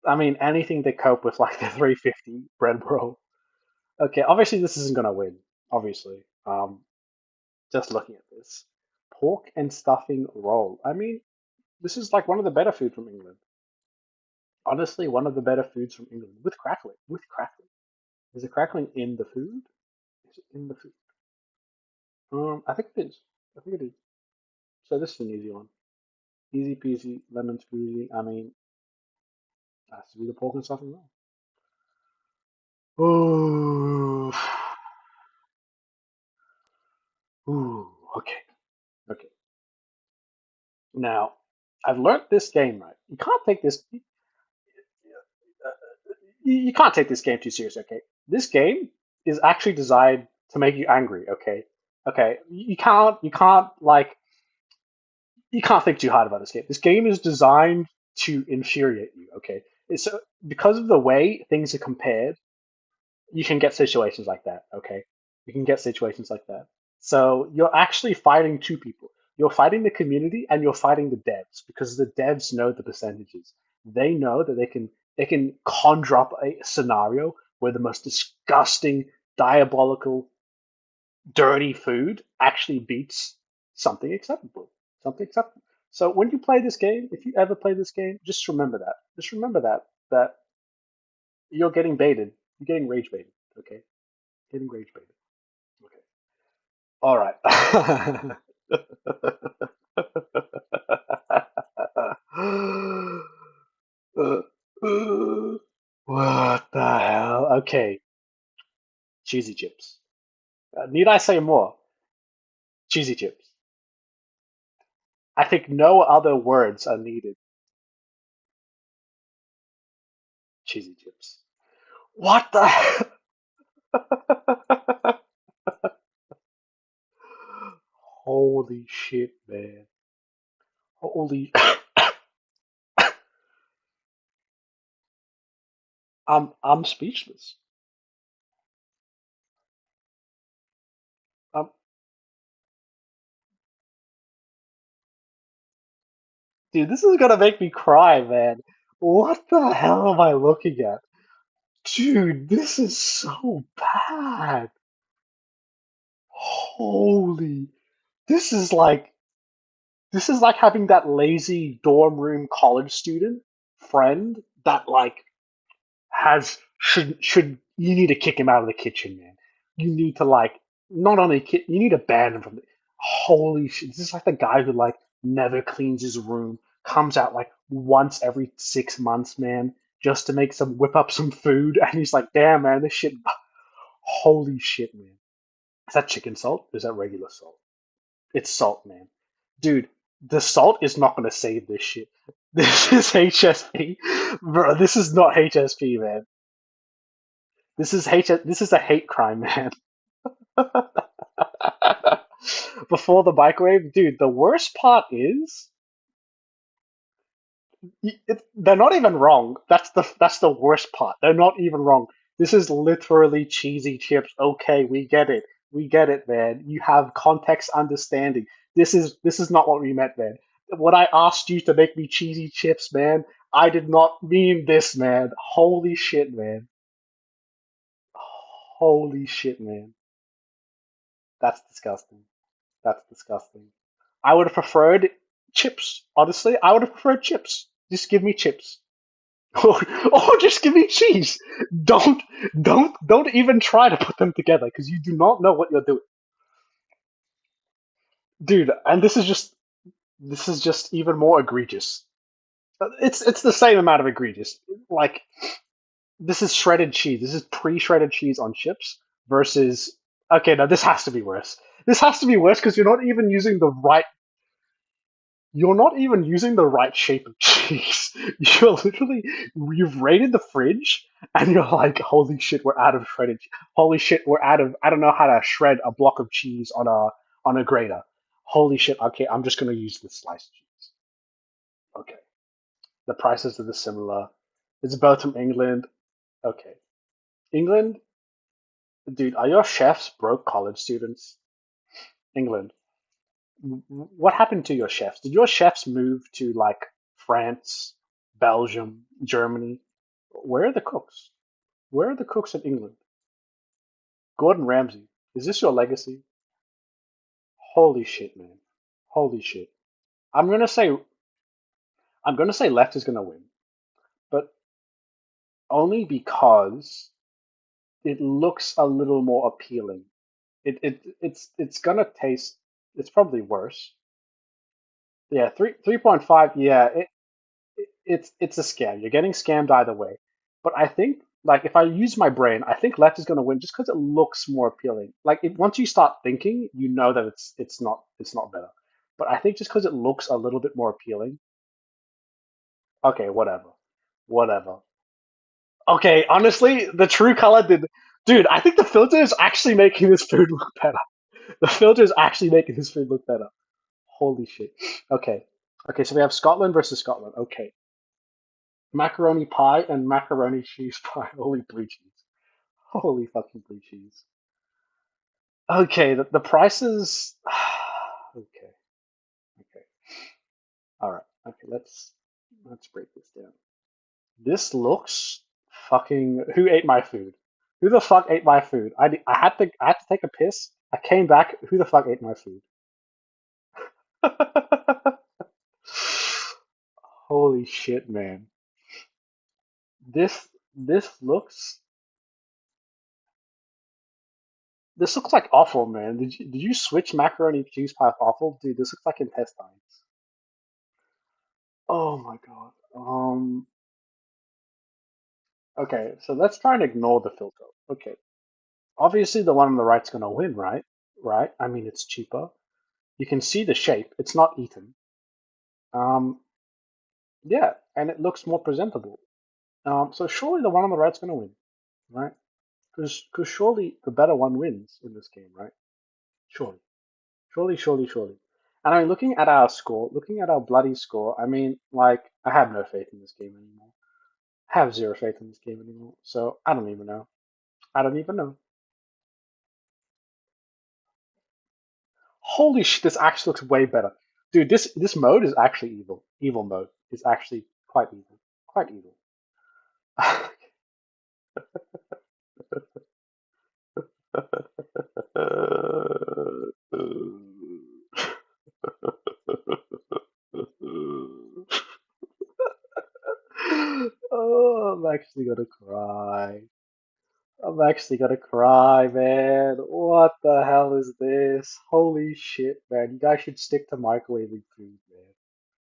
I mean, anything to cope with like the 350 bread roll. Okay, obviously this isn't gonna win. Obviously, just looking at this, pork and stuffing roll. I mean, this is like one of the better food from England. Honestly, one of the better foods from England with crackling. With crackling. Is the crackling in the food? Is it in the food? I think it is. I think it is. So this is an easy one. Easy peasy, lemon squeezy. I mean, it has to be the pork and stuff as well. Ooh. Ooh. Okay. Okay. Now, I've learned this game right. You can't take this game too seriously. Okay. This game is actually designed to make you angry. Okay. Okay. You can't think too hard about this game. This game is designed to infuriate you. Okay. It's because of the way things are compared, you can get situations like that. Okay. You can get situations like that. So you're actually fighting two people. You're fighting the community and you're fighting the devs because the devs know the percentages. They know that they can conjure up a scenario where the most disgusting, diabolical, dirty food actually beats something acceptable. Something acceptable. So when you play this game, if you ever play this game, just remember that. Just remember that you're getting baited. You're getting rage baited. Okay, getting rage baited. Okay. All right. What the hell? Okay, cheesy chips. Need I say more? Cheesy chips. I think no other words are needed. Cheesy chips. What the hell? Holy shit, man. Holy. I'm speechless. Um, dude, this is gonna make me cry, man. What the hell am I looking at? Dude, this is so bad. Holy. This is like this is like having that lazy dorm room college student friend that like has should you need to kick him out of the kitchen, man. You need to like not only you need to ban him from the holy shit. This is like the guy who like never cleans his room, comes out like once every 6 months, man, just to make some whip up some food, and he's like, damn man, this shit holy shit, man. Is that chicken salt? Or is that regular salt? It's salt, man. Dude, the salt is not gonna save this shit. This is HSP. Bro, this is not HSP, man. This is a hate crime, man. Before the microwave, dude, the worst part is they're not even wrong. That's the worst part. They're not even wrong. This is literally cheesy chips. Okay, we get it. We get it, man. You have context understanding. This is not what we meant, man. When I asked you to make me cheesy chips, man, I did not mean this, man. Holy shit, man. Holy shit, man. That's disgusting. That's disgusting. I would have preferred chips. Honestly, I would have preferred chips. Just give me chips. Or just give me cheese. Don't don't even try to put them together because you do not know what you're doing, dude. And this is just even more egregious. It's the same amount of egregious. Like this is shredded cheese. This is pre-shredded cheese on chips versus okay. Now this has to be worse. This has to be worse because you're not even using the right shape of cheese. You've raided the fridge and you're like, holy shit, we're out of shredded. Holy shit, we're out of. I don't know how to shred a block of cheese on a grater. Holy shit. Okay, I'm just gonna use this sliced cheese. Okay, the prices are the similar. It's both from England. Okay, England, dude, are your chefs broke college students? England, what happened to your chefs? Did your chefs move to like France, Belgium, Germany? Where are the cooks? Where are the cooks in England? Gordon Ramsay. Is this your legacy? Holy shit, man. Holy shit. I'm gonna say I'm gonna say left is gonna win. But only because it looks a little more appealing. It's gonna taste. It's probably worse. Yeah, 3.5. Yeah, it's a scam. You're getting scammed either way. But I think like if I use my brain, I think left is gonna win just because it looks more appealing. Like once you start thinking, you know that it's not better. But I think just because it looks a little bit more appealing. Okay, whatever, whatever. Okay, honestly, the true color did. Dude, I think the filter is actually making this food look better. The filter is actually making this food look better. Holy shit. Okay. Okay, so we have Scotland versus Scotland. Okay. Macaroni pie and macaroni cheese pie. Holy blue cheese. Holy fucking blue cheese. Okay, the prices. Okay. Okay. All right. Okay, let's break this down. This looks fucking. Who ate my food? Who the fuck ate my food? I had to take a piss. I came back. Who the fuck ate my food? Holy shit, man. This looks this looks like awful, man. Did you switch macaroni and cheese pie with awful? Dude, this looks like intestines. Oh my god. Okay, so let's try and ignore the filter. Okay. Obviously the one on the right's gonna win, right? Right? I mean it's cheaper. You can see the shape. It's not eaten. Um yeah, and it looks more presentable. So surely the one on the right's gonna win, right? Because surely the better one wins in this game, right? Surely. Surely, surely, surely. And I mean, looking at our score, looking at our bloody score, I mean, like, I have no faith in this game anymore. I have zero faith in this game anymore. So I don't even know. I don't even know. Holy shit, this actually looks way better. Dude, this mode is actually evil. Evil mode is actually quite evil. Quite evil. Oh, I'm actually gonna cry. I'm actually gonna cry, man. What the hell is this? Holy shit, man. You guys should stick to microwaving food, man.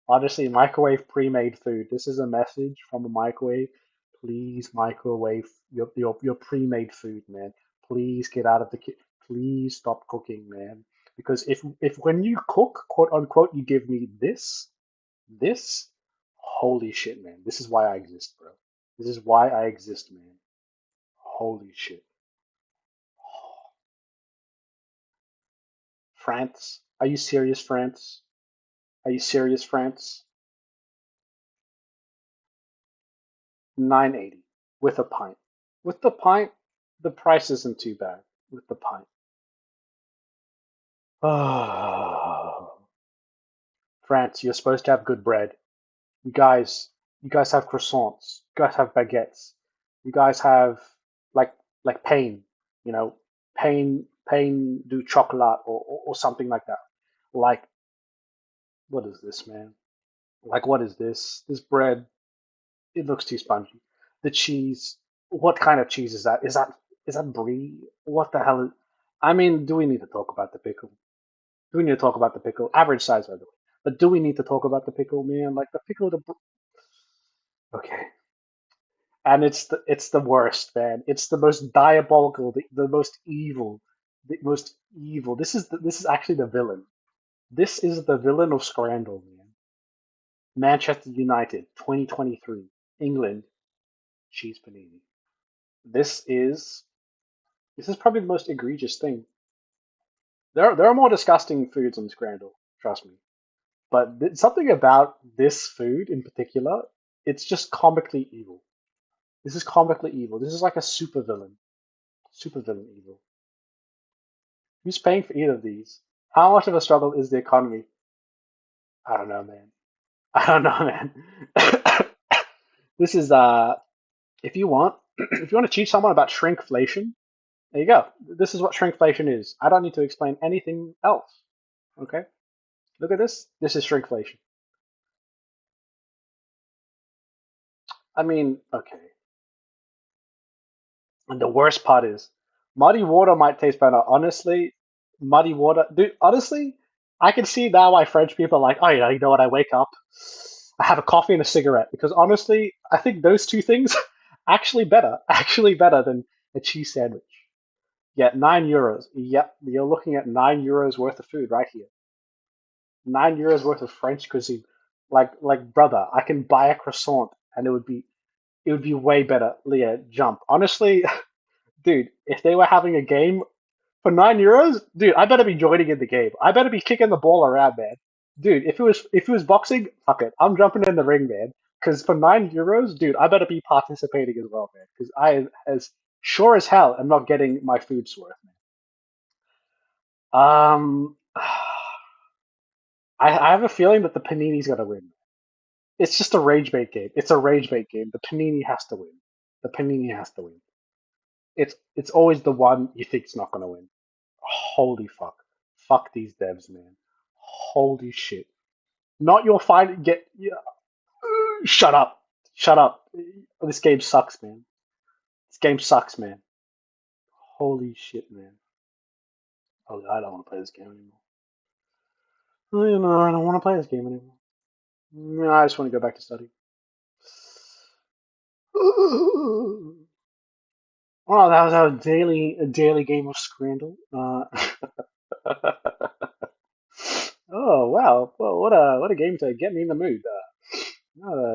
Honestly, microwave pre-made food. This is a message from a microwave. Please microwave your pre-made food, man. Please get out of the kitchen. Please stop cooking, man. Because if when you cook, quote unquote, you give me this, holy shit, man. This is why I exist, bro. This is why I exist, man. Holy shit. France? Are you serious, France? Are you serious, France? 980 with a pint. With the pint, the price isn't too bad. With the pint. Oh, France, you're supposed to have good bread. You guys, you guys have croissants. You guys have baguettes. You guys have like like pain, you know, pain du chocolat or something like that. Like, what is this, man? Like, what is this? This bread, it looks too spongy. The cheese, what kind of cheese is that? Is that brie? What the hell is? I mean, do we need to talk about the pickle? Do we need to talk about the pickle? Average size, by the way. But do we need to talk about the pickle, man? Like the pickle, okay. And it's the worst, man. It's the most diabolical, the most evil, the most evil. This is actually the villain. This is the villain of Scrandal, man. Manchester United, 2023, England, cheese panini. This is this is probably the most egregious thing. There are more disgusting foods on Scrandal, trust me. But something about this food in particular, it's just comically evil. This is comically evil. This is like a super villain evil. Who's paying for either of these? How much of a struggle is the economy? I don't know, man. I don't know, man. This is if you want, if you want to teach someone about shrinkflation, there you go. This is what shrinkflation is. I don't need to explain anything else. Okay? Look at this. This is shrinkflation. I mean, okay. And the worst part is, muddy water might taste better. Honestly, muddy water, dude. Honestly, I can see now why French people are like, oh, you know what? I wake up, I have a coffee and a cigarette because honestly, I think those two things actually better than a cheese sandwich. Yeah, €9. Yep, you're looking at €9 worth of food right here. €9 worth of French cuisine. Like brother, I can buy a croissant and it would be way better. Leah, jump. Honestly, dude, if they were having a game for €9, dude, I better be joining in the game. I better be kicking the ball around, man. Dude, if it was boxing, fuck it. I'm jumping in the ring, man. Because for €9, dude, I better be participating as well, man. Because I, as sure as hell, am not getting my food's worth, man. I have a feeling that the Panini's gonna win. It's just a rage bait game. It's a rage bait game. The Panini has to win. The Panini has to win. It's always the one you think's not gonna win. Holy fuck. Fuck these devs, man. Holy shit. Not your fight. Get. Yeah. Shut up. Shut up. This game sucks, man. This game sucks, man. Holy shit, man. Oh, I don't want to play this game anymore. I don't want to play this game anymore. I just want to go back to study. Well, that was our daily game of Scrandle. Oh wow! Well, what a game to get me in the mood.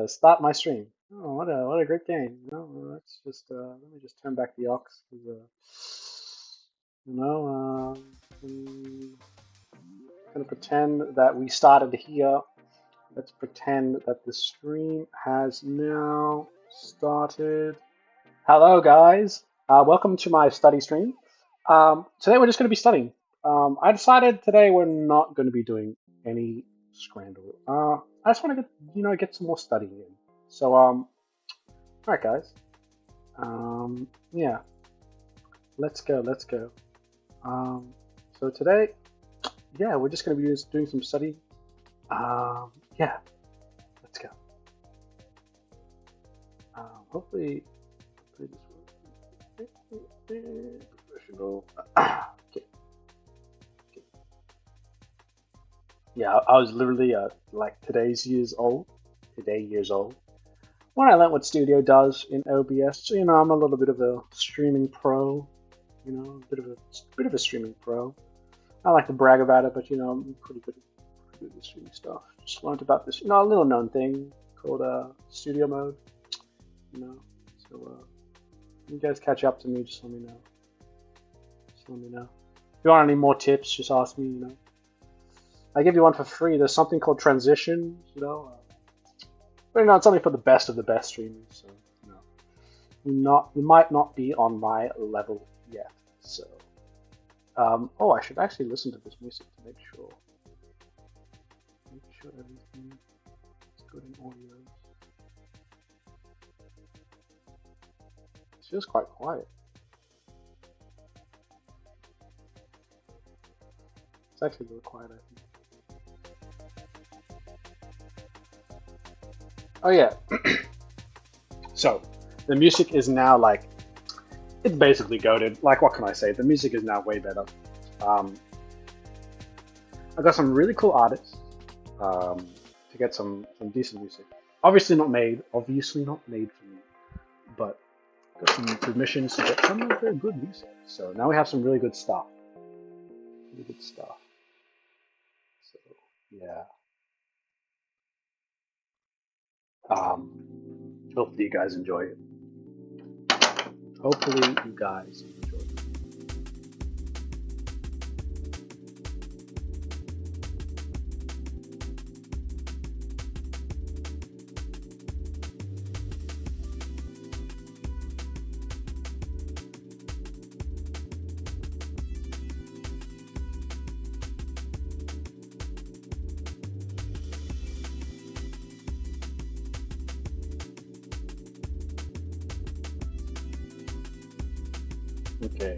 Start my stream. Oh, what a great game. Let's just let me just turn back the aux. You know, I'm gonna pretend that we started here. Let's pretend that the stream has now started. Hello, guys. Welcome to my study stream. Today we're just going to be studying. I decided today we're not going to be doing any Scrandle. I just want to get some more studying in. So all right, guys. Yeah, let's go. So today, yeah, we're just going to be doing some study. Yeah, let's go. Hopefully this will professional. Okay. Yeah, I was literally like today years old when I learned what Studio does in OBS. So I'm a little bit of a streaming pro. A bit of a streaming pro. I like to brag about it, but I'm pretty good at streaming stuff. Just learned about this, a little known thing called Studio Mode. So you guys catch up to me, just let me know. If you want any more tips, just ask me. I give you one for free. There's something called transitions, but it's only for the best of the best streamers. So you might not be on my level yet. So I should actually listen to this music to make sure everything is good in audio. It feels quite quiet. It's actually really quiet, I think. Oh yeah. So the music is now it's basically goated. Like, what can I say? The music is now way better. I got some really cool artists to get some decent music. Obviously not made for me, but got some permissions to get some very good music. So now we have some really good stuff. So yeah. Hopefully you guys enjoy it. Okay.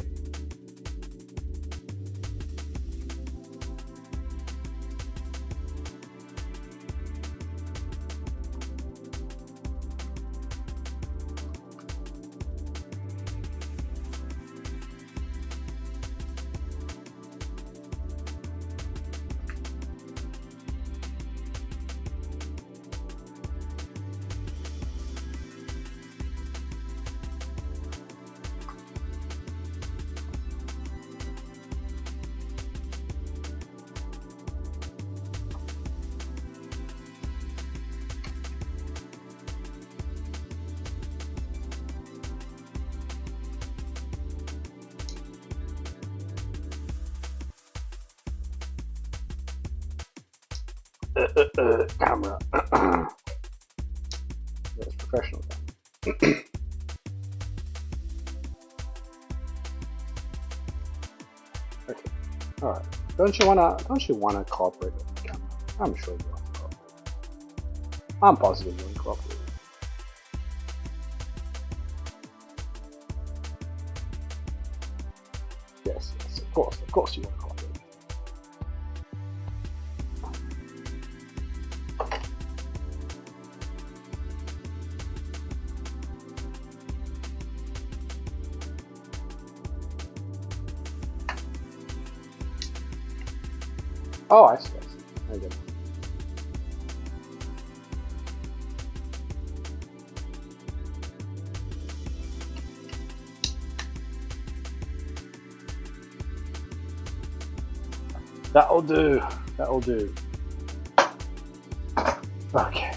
Camera. Yes, professional camera. Okay. All right. Don't you wanna cooperate with the camera? I'm sure you want to cooperate. I'm positive you want to cooperate. Yes, yes, of course you want to cooperate. Oh, I see, I see. I get it. That'll do. That'll do. Okay.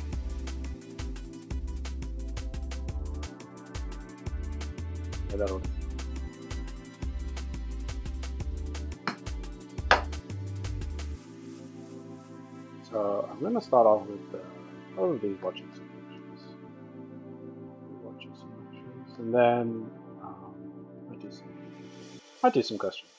Yeah, that'll do. So I'm gonna start off with probably watching some lectures. Watching some lectures, and then I do some questions.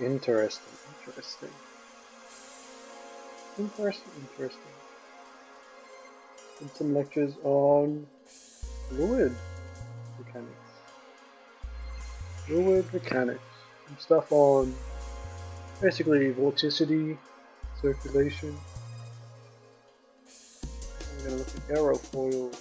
Interesting, interesting, interesting. Did some lectures on fluid mechanics. Fluid mechanics. Some stuff on basically vorticity, circulation. We're going to look at aerofoils.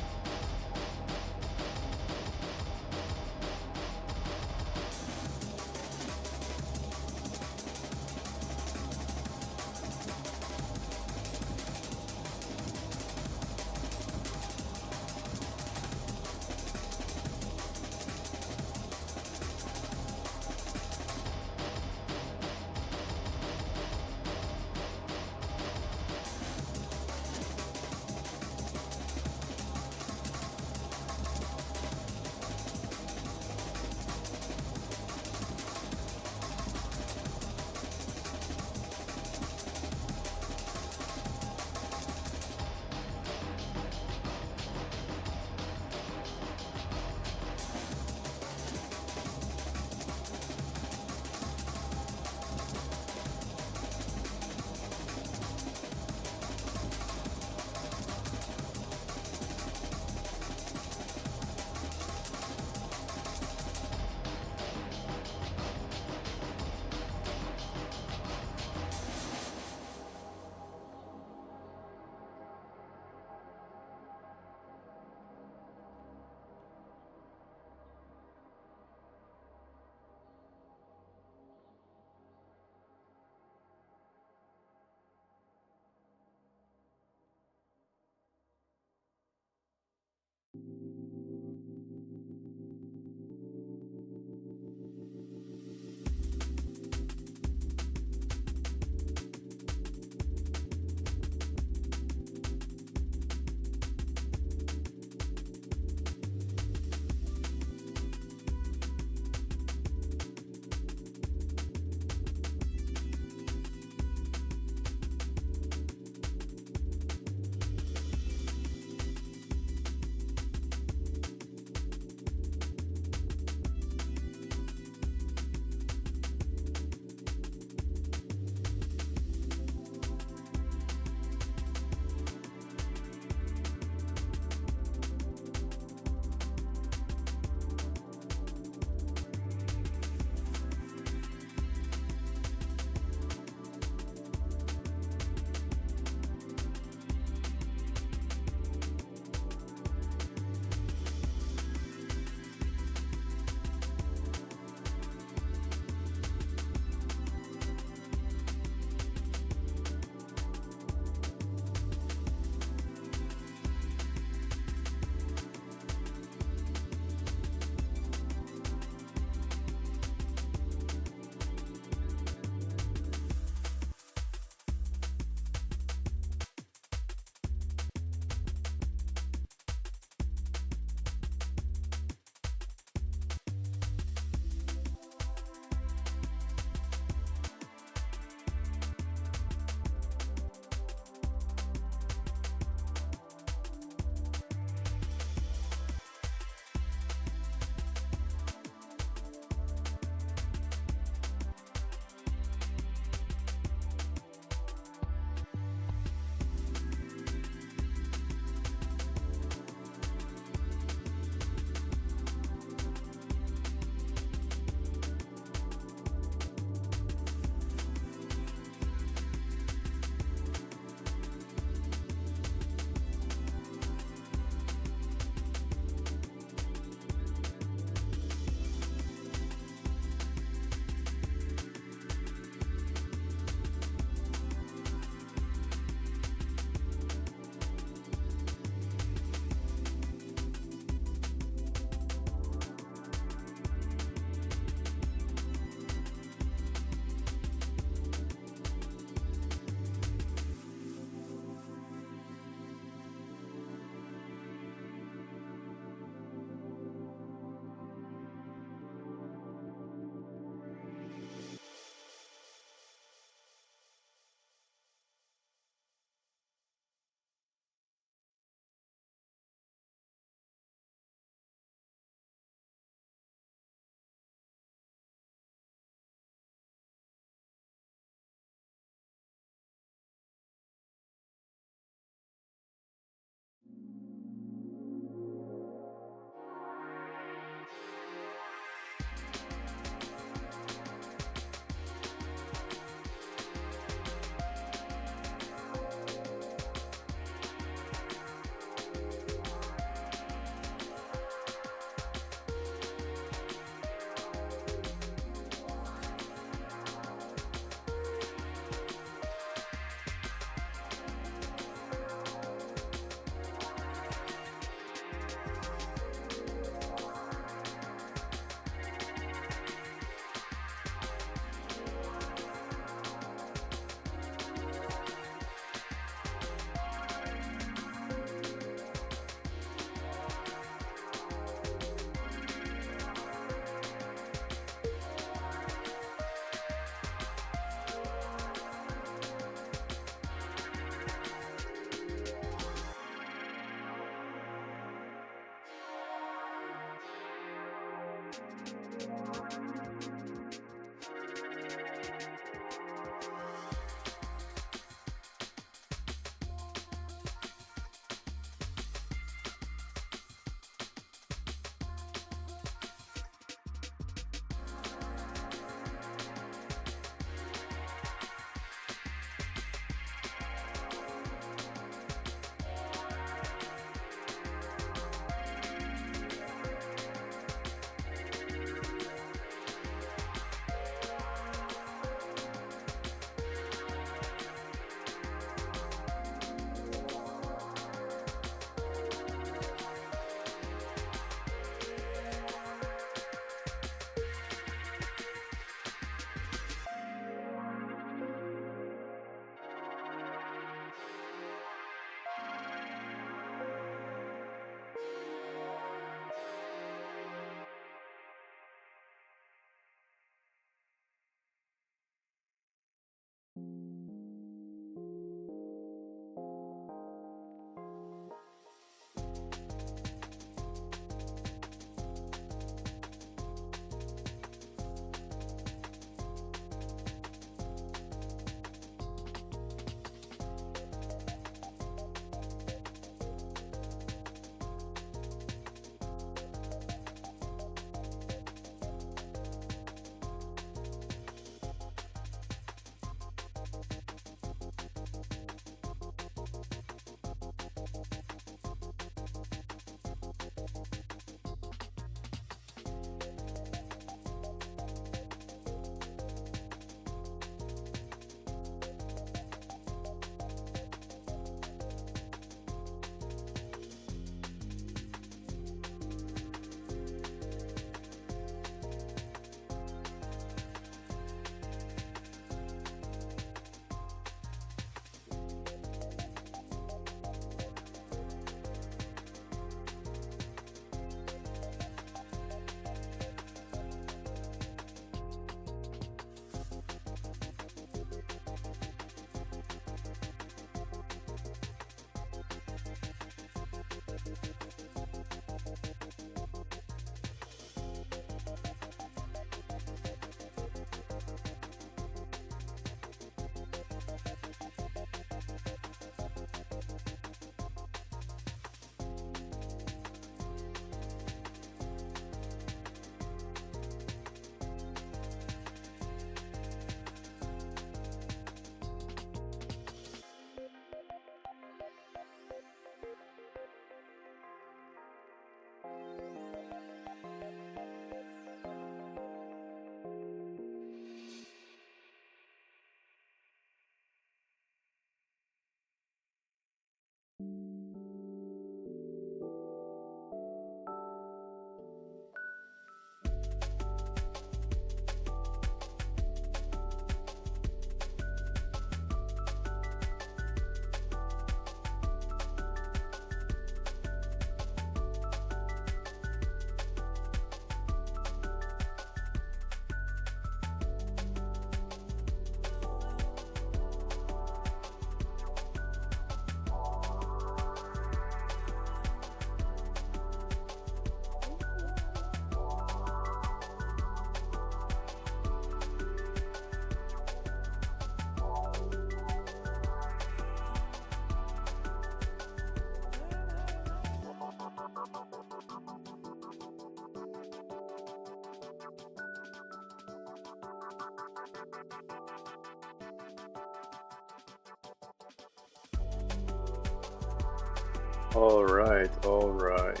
All right, all right.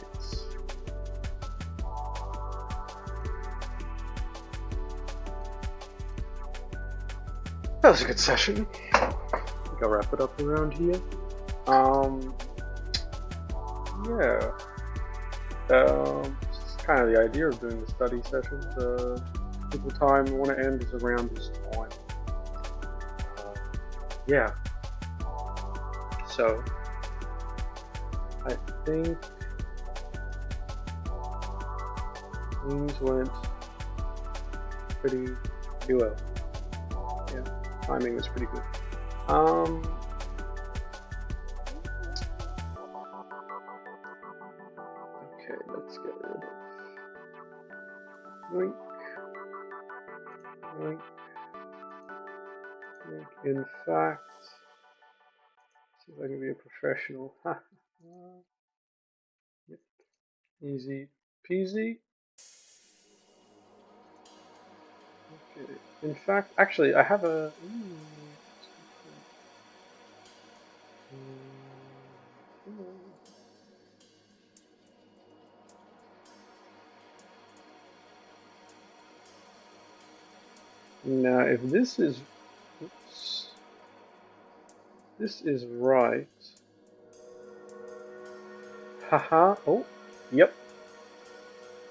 That was a good session. I think I'll wrap it up around here. Yeah. It's kind of the idea of doing the study sessions. Typical time we want to end is around this time. Yeah. So I think things went pretty well. Yeah, timing was pretty good. Okay, let's get rid of link. Link. In fact, see if I can be a professional. Yep. Easy peasy. Okay. In fact, actually, I have a. Now, if this is, oops, this is right. Haha. Oh, yep.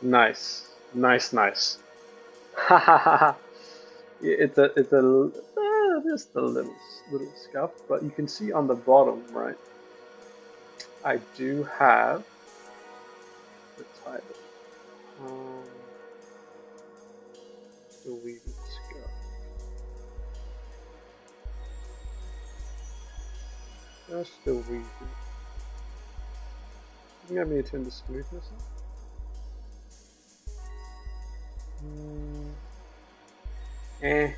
Nice, nice, nice. Hahaha. It's a just a little scuff, but you can see on the bottom, right? I do have the title. The weaving scuff. Just the weaving. You can have me turn the smoothness on. Eh.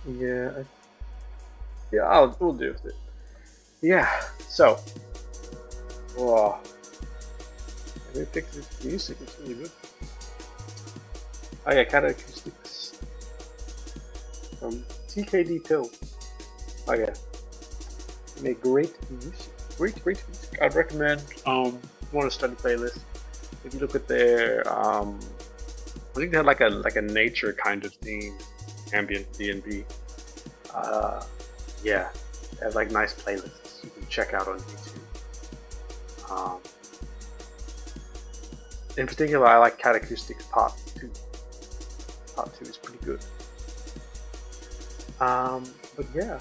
Yeah. We'll do with it. Yeah. So. Whoa. Let me pick this music. It's really good. Oh yeah, Cat Acoustics from TKD Pill. Oh yeah. Make great music. Great music. I'd recommend. Want to study playlist. If you look at their I think they had like a nature kind of theme, ambient DnB. Yeah, they have like nice playlists you can check out on YouTube. In particular, I like Cat Acoustics Part 2. Part 2 is pretty good. But yeah,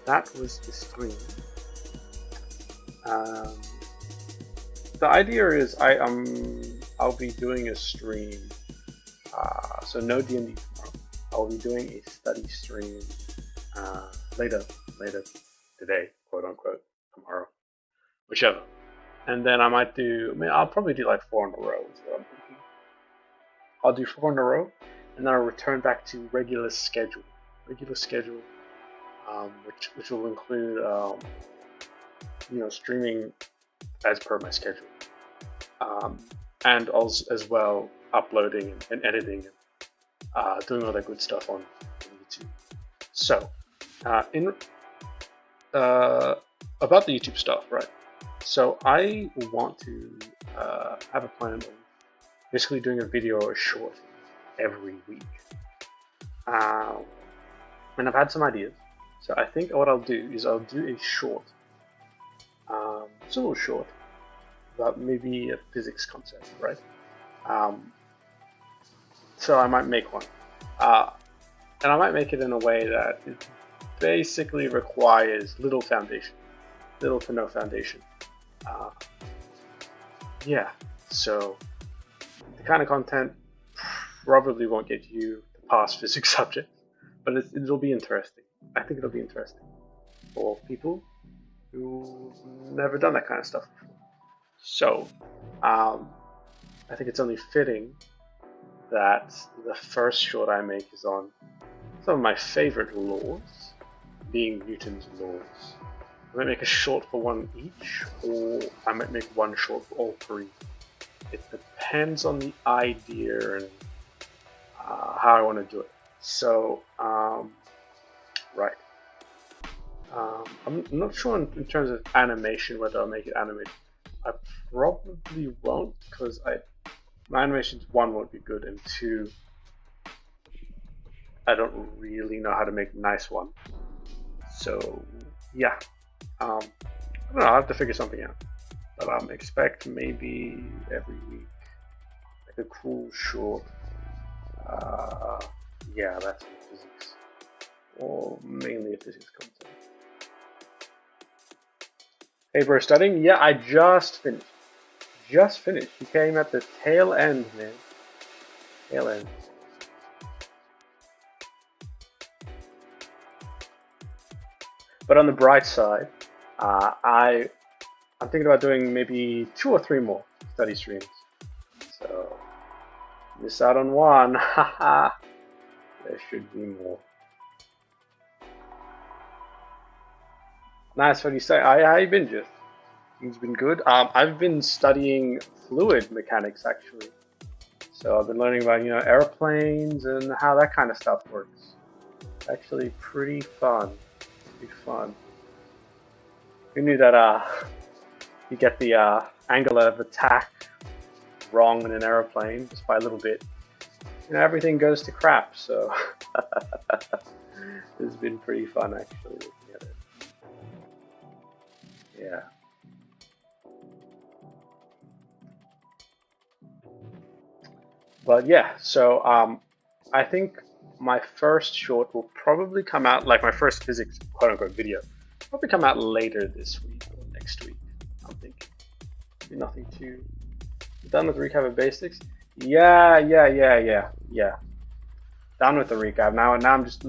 that was the stream. The idea is I'll be doing a stream. So no DnB tomorrow. I'll be doing a study stream later today, quote unquote, tomorrow, whichever. And then I might do. I mean, I'll probably do like 4 in a row. Is what I'm thinking. I'll do 4 in a row, and then I'll return back to regular schedule, which will include streaming as per my schedule, and also as well uploading and editing and doing all that good stuff on YouTube. So, about the YouTube stuff, right? So I want to have a plan of basically doing a video or a short every week, and I've had some ideas. So I think what I'll do is I'll do a short. It's a little short, about maybe a physics concept, right? So I might make one, and I might make it in a way that it basically requires little to no foundation. Yeah, so the kind of content probably won't get you to pass physics subjects, but it'll be interesting. I think it'll be interesting for people who've never done that kind of stuff before. So, I think it's only fitting that the first short I make is on some of my favorite laws, being Newton's laws. I might make a short for one each, or I might make one short for all 3. It depends on the idea and how I want to do it. So, right. I'm not sure in terms of animation whether I'll make it animated. I probably won't, because my animations, 1, won't be good, and 2, I don't really know how to make a nice one. So yeah, I don't know. I'll have to figure something out. But expect maybe every week, like a cool short. Yeah, that's in physics, or mainly a physics content. Hey bro, studying? Yeah, I just finished. You came at the tail end, man. Tail end. But on the bright side, I'm thinking about doing maybe 2 or 3 more study streams. Miss out on one. Haha. There should be more. Nice. What do you say? How you been, Jeff? Things been good. I've been studying fluid mechanics actually. So I've been learning about airplanes and how that kind of stuff works. Actually, pretty fun. Pretty fun. Who knew that you get the angle of attack wrong in an airplane just by a little bit? Everything goes to crap. So it's been pretty fun actually looking at it. Yeah. But yeah, so I think my first short will probably come out, like my first physics quote unquote video, probably come out later this week or next week. I'm thinking. Nothing too. Done with recap of basics? Yeah. Done with the recap. Now I'm just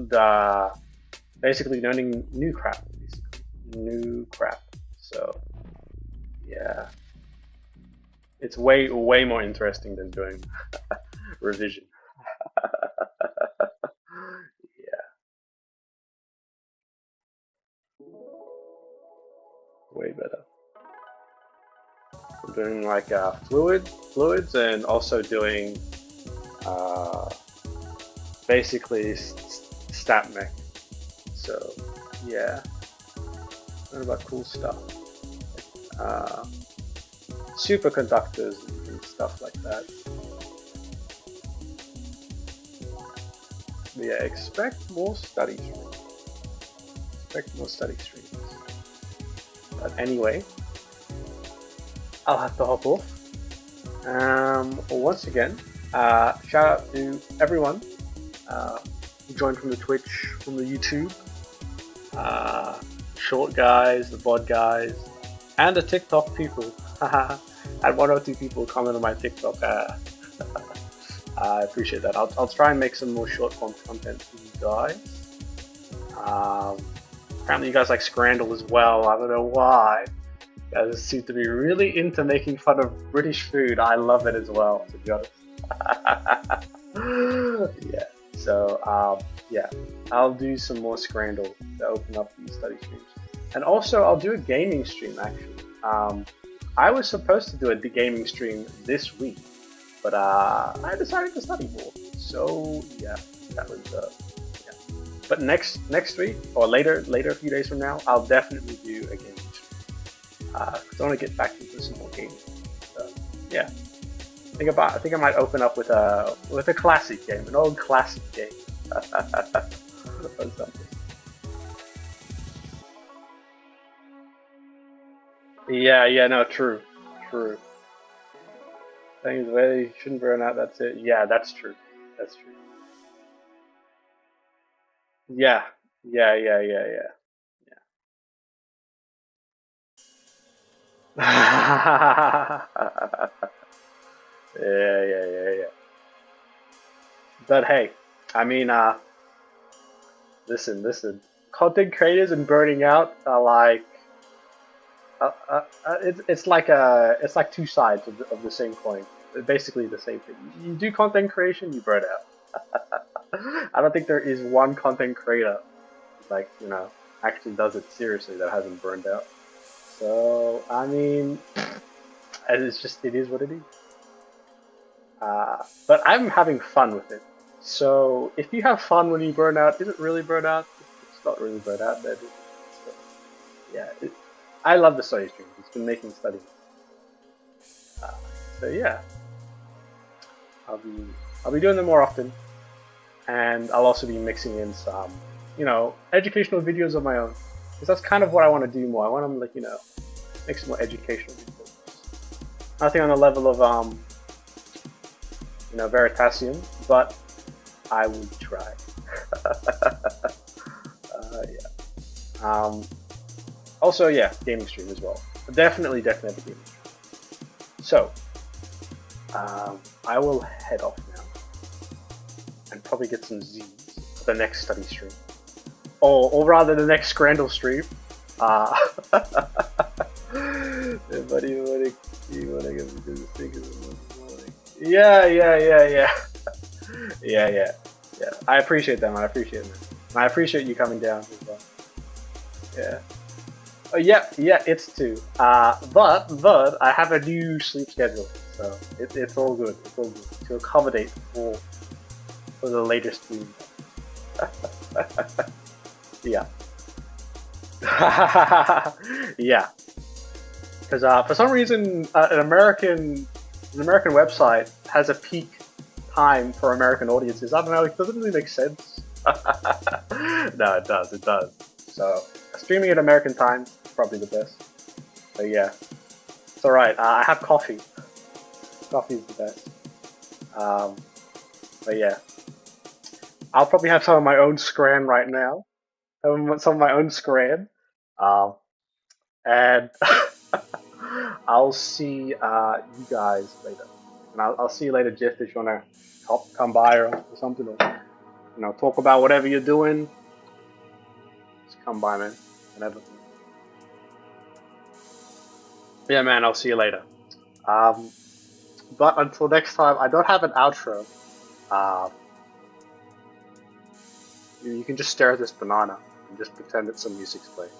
basically learning new crap. New crap. So yeah, it's way more interesting than doing revision. Yeah, way better. I'm doing like fluids, and also doing basically stat mech. So yeah, learn about cool stuff, superconductors and stuff like that. But yeah, expect more study streams. But anyway, I'll have to hop off. Once again, shout out to everyone who joined from the Twitch, from the YouTube, short guys, the bod guys, and the TikTok people. I had 1 or 2 people comment on my TikTok. I appreciate that. I'll try and make some more short form content for you guys. Apparently you guys like Scrandle as well. I don't know why. You guys seem to be really into making fun of British food. I love it as well, to be honest. Yeah. So yeah, I'll do some more Scrandle to open up these study streams. And also I'll do a gaming stream actually. I was supposed to do a gaming stream this week, but I decided to study more. So yeah, that was yeah. But next week or later a few days from now, I'll definitely do a gaming stream. Cause I want to get back into some more gaming. So yeah, I think I might open up with a classic game, an old classic game, or something. Yeah, no, true. Things where you shouldn't burn out, that's it. Yeah, that's true. Yeah. Yeah. Yeah. But hey, I mean, listen. Content creators and burning out are like, it's like two sides of the same coin. Basically the same thing. You do content creation, you burn out. I don't think there is one content creator like actually does it seriously that hasn't burned out. So I mean, it is what it is. But I'm having fun with it. So if you have fun when you burn out, is it really burnout? It's not really burnout, then. So, yeah, I love the study streams. It's been making studying. So yeah, I'll be doing them more often, and I'll also be mixing in some, educational videos of my own, because that's kind of what I want to do more. I want to make some more educational videos. Nothing on the level of Veritasium, but I will try. Yeah. Also, yeah, gaming stream as well. Definitely have a gaming stream. So, I will head off now and probably get some Z's for the next study stream, or rather the next Scrandle stream. Buddy, you wanna get me to the thing in the morning? Yeah, yeah, yeah, yeah. Yeah, yeah, yeah. I appreciate that, man. I appreciate it, man. And I appreciate you coming down as well. Yeah. Yeah, yeah, it's two. But I have a new sleep schedule, so it's all good. It's all good to accommodate for the later stream. Yeah. Yeah. Because for some reason, an American website has a peak time for American audiences. I don't know. It doesn't really make sense. No, it does. It does. So streaming at American time is probably the best. But yeah, it's all right. I have coffee. Coffee is the best. Um, but yeah, I'll probably have some of my own scran right now. Some of my own scran. Um, and I'll see you guys later. And I'll see you later, Jeff, if you wanna come by or something, or talk about whatever you're doing. Just come by, man. Whenever. Yeah, man. I'll see you later. Um, but until next time, I don't have an outro. Uh, you can just stare at this banana and just pretend that some music's playing.